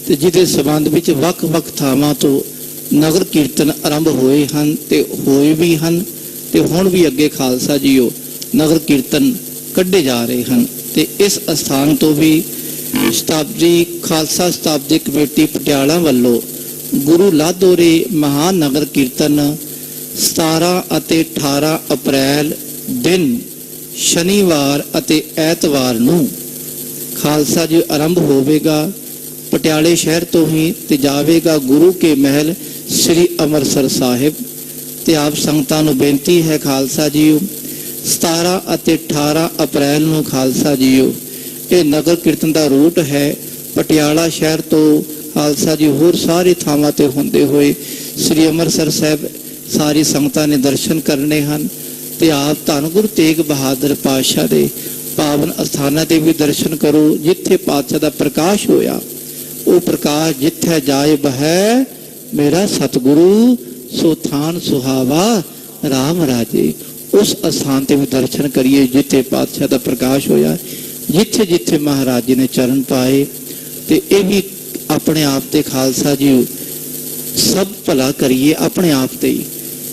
B: ਤੇ ਜਿਹਦੇ ਸੰਬੰਧ ਵਿੱਚ ਵੱਖ-ਵੱਖ ਥਾਵਾਂ ਤੋਂ ਨਗਰ ਕੀਰਤਨ ਆਰੰਭ ਹੋਏ ਹਨ ਤੇ ਹੋਏ ਵੀ ਹਨ ਤੇ ਹੁਣ ਵੀ ਅੱਗੇ ਖਾਲਸਾ ਜੀਓ ਨਗਰ ਕੀਰਤਨ ਕੱਢੇ ਜਾ ਰਹੇ ਹਨ। ਤੇ ਇਸ ਅਸਥਾਨ ਤੋਂ ਵੀ ਸ਼ਤਾਬਦੀ ਖਾਲਸਾ ਸ਼ਤਾਬਦੀ ਕਮੇਟੀ ਪਟਿਆਲਾ ਵੱਲੋਂ ਗੁਰੂ ਲਾਧੋਰੇ ਮਹਾਨ ਨਗਰ ਕੀਰਤਨ 17 ਅਤੇ 18 ਅਪ੍ਰੈਲ ਦਿਨ ਸ਼ਨੀਵਾਰ ਅਤੇ ਐਤਵਾਰ ਨੂੰ ਖਾਲਸਾ ਜੀ ਆਰੰਭ ਹੋਵੇਗਾ। ਪਟਿਆਲੇ ਸ਼ਹਿਰ ਤੋਂ ਹੀ ਤੇ ਜਾਵੇਗਾ ਗੁਰੂ ਕੇ ਮਹਿਲ ਸ੍ਰੀ ਅੰਮ੍ਰਿਤਸਰ ਸਾਹਿਬ। ਤੇ ਆਪ ਸੰਗਤਾਂ ਨੂੰ ਬੇਨਤੀ ਹੈ ਖਾਲਸਾ ਜੀਓ 17 ਅਤੇ 18 ਅਪ੍ਰੈਲ ਨੂੰ ਖਾਲਸਾ ਜੀਓ ਇਹ ਨਗਰ ਕੀਰਤਨ ਦਾ ਰੂਟ ਹੈ ਪਟਿਆਲਾ ਸ਼ਹਿਰ ਤੋਂ ਖਾਲਸਾ ਜੀ ਹੋਰ ਸਾਰੇ ਥਾਵਾਂ ਤੇ ਹੁੰਦੇ ਹੋਏ ਸ੍ਰੀ ਅੰਮ੍ਰਿਤਸਰ ਸਾਹਿਬ ਸਾਰੀ ਸੰਗਤਾਂ ਨੇ ਦਰਸ਼ਨ ਕਰਨੇ ਹਨ। ਤੇ ਆਪ ਧੰਨ ਗੁਰੂ ਤੇਗ ਬਹਾਦਰ ਪਾਤਸ਼ਾਹ ਦੇ ਪਾਵਨ ਅਸਥਾਨਾਂ ਤੇ ਵੀ ਦਰਸ਼ਨ ਕਰੋ ਜਿੱਥੇ ਪਾਤਸ਼ਾਹ ਦਾ ਪ੍ਰਕਾਸ਼ ਹੋਇਆ। ਉਹ ਪ੍ਰਕਾਸ਼ ਜਿੱਥੇ ਜਾਏ ਬਹਿ ਮੇਰਾ ਸਤਿਗੁਰੂ ਸੋ ਥਾਨ ਸੁਹਾਵਾ ਰਾਮ ਰਾਜੇ। ਉਸ ਅਸਥਾਨ ਤੇ ਵੀ ਦਰਸ਼ਨ ਕਰੀਏ ਜਿੱਥੇ ਪਾਤਸ਼ਾਹ ਦਾ ਪ੍ਰਕਾਸ਼ ਹੋਇਆ, ਜਿੱਥੇ ਜਿੱਥੇ ਮਹਾਰਾਜ ਜੀ ਨੇ ਚਰਨ ਪਾਏ। ਤੇ ਇਹ ਵੀ ਆਪਣੇ ਆਪ ਤੇ ਖਾਲਸਾ ਜੀ ਸਭ ਭਲਾ ਕਰੀਏ ਆਪਣੇ ਆਪ ਤੇ ਹੀ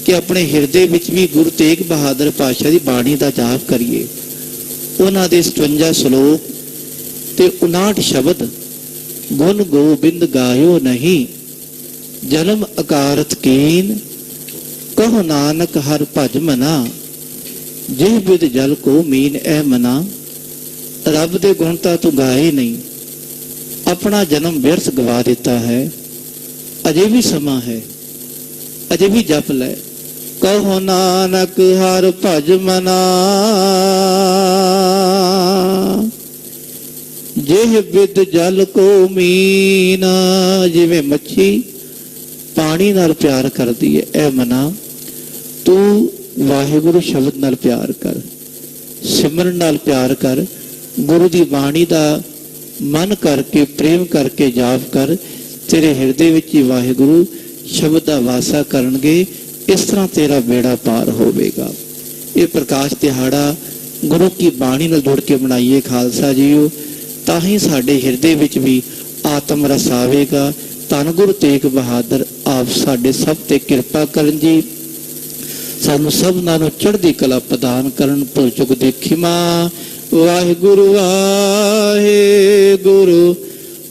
B: ਕਿ ਆਪਣੇ ਹਿਰਦੇ ਵਿੱਚ ਵੀ ਗੁਰੂ ਤੇਗ ਬਹਾਦਰ ਪਾਤਸ਼ਾਹ ਦੀ ਬਾਣੀ ਦਾ ਜਾਪ ਕਰੀਏ। ਉਹਨਾਂ ਦੇ 57 ਸ਼ਲੋਕ ਤੇ 59 ਸ਼ਬਦ ਗੁਣ ਗੋਬਿੰਦ ਗਾਇਓ ਨਹੀਂ ਜਨਮ ਅਕਾਰਤ ਕੀਨ ਕਹੋ ਨਾਨਕ ਹਰ ਭਜ ਮਨਾ ਜਿਹ ਬਿਦ ਜਲ ਕੋ ਮੀਨ ਐ ਮਨਾ। ਰੱਬ ਦੇ ਗੁਣ ਤਾਂ ਤੂੰ ਗਾਏ ਨਹੀਂ, ਆਪਣਾ ਜਨਮ ਵਿਅਰਥ ਗਵਾ ਦਿੱਤਾ ਹੈ। ਅਜੇ ਵੀ ਸਮਾਂ ਹੈ, ਅਜੇ ਵੀ ਜਪ ਲੈ। ਕਹੋ ਨਾਨਕ ਹਰ ਭਜ ਮਨਾ ਜਿਹ ਬਿਦ ਜਲ ਕੋ ਮੀਨ। ਜਿਵੇਂ ਮੱਛੀ ਪਾਣੀ ਨਾਲ ਪਿਆਰ ਕਰਦੀ ਹੈ ਐ ਮਨਾ ਤੂੰ ਵਾਹਿਗੁਰੂ ਸ਼ਬਦ ਨਾਲ ਪਿਆਰ ਕਰ, ਸਿਮਰਨ ਨਾਲ ਪਿਆਰ ਕਰ, ਗੁਰੂ ਦੀ ਬਾਣੀ ਦਾ ਮਨ ਕਰਕੇ ਪ੍ਰੇਮ ਕਰਕੇ ਜਾਪ ਕਰ। ਤੇਰੇ ਹਿਰਦੇ ਵਿੱਚ ਹੀ ਵਾਹਿਗੁਰੂ ਸ਼ਬਦ ਦਾ ਵਾਸਾ ਕਰਨਗੇ। ਇਸ ਤਰ੍ਹਾਂ ਤੇਰਾ ਬੇੜਾ ਪਾਰ ਹੋਵੇਗਾ। ਇਹ ਪ੍ਰਕਾਸ਼ ਦਿਹਾੜਾ ਗੁਰੂ ਕੀ ਬਾਣੀ ਨਾਲ ਜੁੜ ਕੇ ਮਨਾਈਏ ਖਾਲਸਾ ਜੀਓ, ਤਾਂ ਹੀ ਸਾਡੇ ਹਿਰਦੇ ਵਿੱਚ ਵੀ ਆਤਮ ਰਸ ਆਵੇਗਾ। ਧੰਨ ਗੁਰੂ ਤੇਗ ਬਹਾਦਰ ਆਪ ਸਾਡੇ ਸਭ ਤੇ ਕਿਰਪਾ ਕਰਨ ਜੀ, ਸਾਨੂੰ ਸਭਨਾਂ ਨੂੰ ਚੜ੍ਹਦੀ ਕਲਾ ਪ੍ਰਦਾਨ ਕਰਨ। ਭੁੱਲ ਚੁੱਕ ਦੀ ਖਿਮਾ। ਵਾਹਿਗੁਰੂ ਵਾਹਿਗੁਰੂ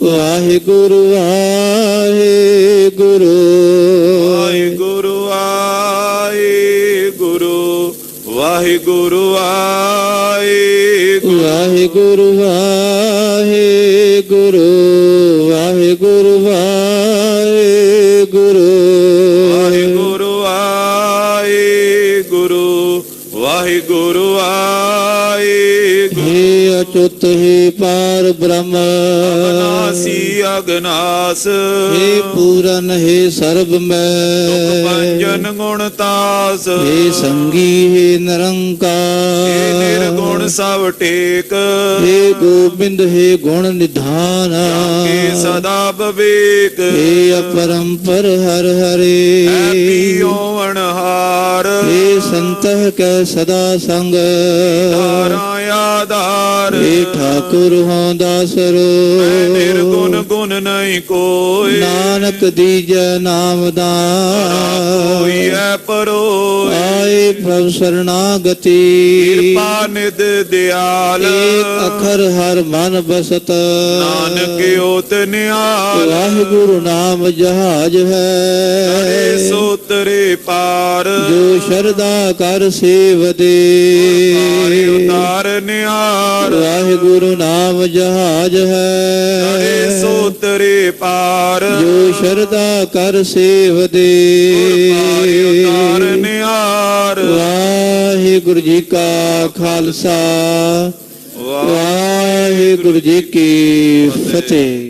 B: ਵਾਹਿਗੁਰੂ ਵਾਹਿਗੁਰੂ
A: ਵਾਹਿਗੁਰੂ ਵਾਹਿਗੁਰੂ ਵਾਹਿਗੁਰੂ ਵਾਹਿਗੁਰੂ
B: ਵਾਹਿਗੁਰੂ ਵਾਹਿਗੁਰੂ ਵਾਹਿਗੁਰੂ ਵਾਹਿਗੁਰੂ
A: ਵਾਹਿਗੁਰੂ ਵਾਹਿਗੁਰੂ ਵਾਹਿਗੁਰੂ ਵਾਹਿਗੁਰੂ।
B: ਹੇ ਅਚੁੱਤ ਹੇ ਪਾਰ ਬ੍ਰਹਮ
A: ਅਗਨਾਸੀ ਅਗਨਾਸ
B: ਹੇ ਪੂਰਨ ਹੇ ਸਰਬ ਮੈਂ
A: ਪੰਜਨ ਗੁਣ ਤਾਸ
B: ਹੇ ਸੰਗੀ ਹੇ ਨਿਰੰਕਾਰ
A: ਹੇ ਨਿਰਗੁਣ ਸਭ ਟੇਕ
B: ਹੇ ਗੋਬਿੰਦ ਹੇ ਗੁਣ ਨਿਧਾਨ
A: ਕੇ ਸਦਾ ਬਵੇਕ
B: ਹੇ ਅਪਰੰਪਰ ਹਰ ਹਰੇ
A: ਪੀਓ ਅਣਹਾਰ
B: ਹੇ ਸੰਤਹ ਕੈ ਸਦਾ ਸੰਗ
A: ਤਾਰਾ ਆਧਾਰ
B: ਹੇ ਠਾਕੁਰ ਹੋਂ ਦਾਸਰੋ
A: ਨਿਰਗੁਣ ਗੁਣ ਨਹੀਂ ਕੋਈ
B: ਨਾਨਕ ਦੀਜੈ ਨਾਮਦਾਨ
A: ਕੋਈ ਹੈ ਪਰੋਇ
B: ਆਏ ਪ੍ਰਭ ਸਰਨਾਗਤੀ
A: ਕਿਰਪਾ ਨਿਧ ਦਿਆਲ
B: ਏਕ ਅਖਰ ਹਰ ਮਨ ਬਸਤ
A: ਨਾਨਕ ਓਤ ਨਿਆਲ
B: ਵਾਹਿਗੁਰੂ ਨਾਮ ਜਹਾਜ ਹੈ
A: ਸੋ ਤਰੇ ਪਾਰ
B: ਜੋ ਸ਼ਰਧਾ ਕਰ ਸੇਵਦੇ
A: ਉਤਾਰ ਨਿਹਾਰ
B: ਵਾਹਿਗੁਰੂ ਨਾਮ ਜਹਾਜ ਹੈ
A: ਸੋ ਤਰੇ ਪਾਰ
B: ਜੋ ਸ਼ਰਧਾ ਕਰ ਸੇਵਦੇ
A: ਉਤਾਰ ਨਿਹਾਰ
B: ਵਾਹਿਗੁਰੂ ਜੀ ਕਾ ਖਾਲਸਾ ਵਾਹਿਗੁਰੂ ਜੀ ਕੀ ਫਤਿਹ।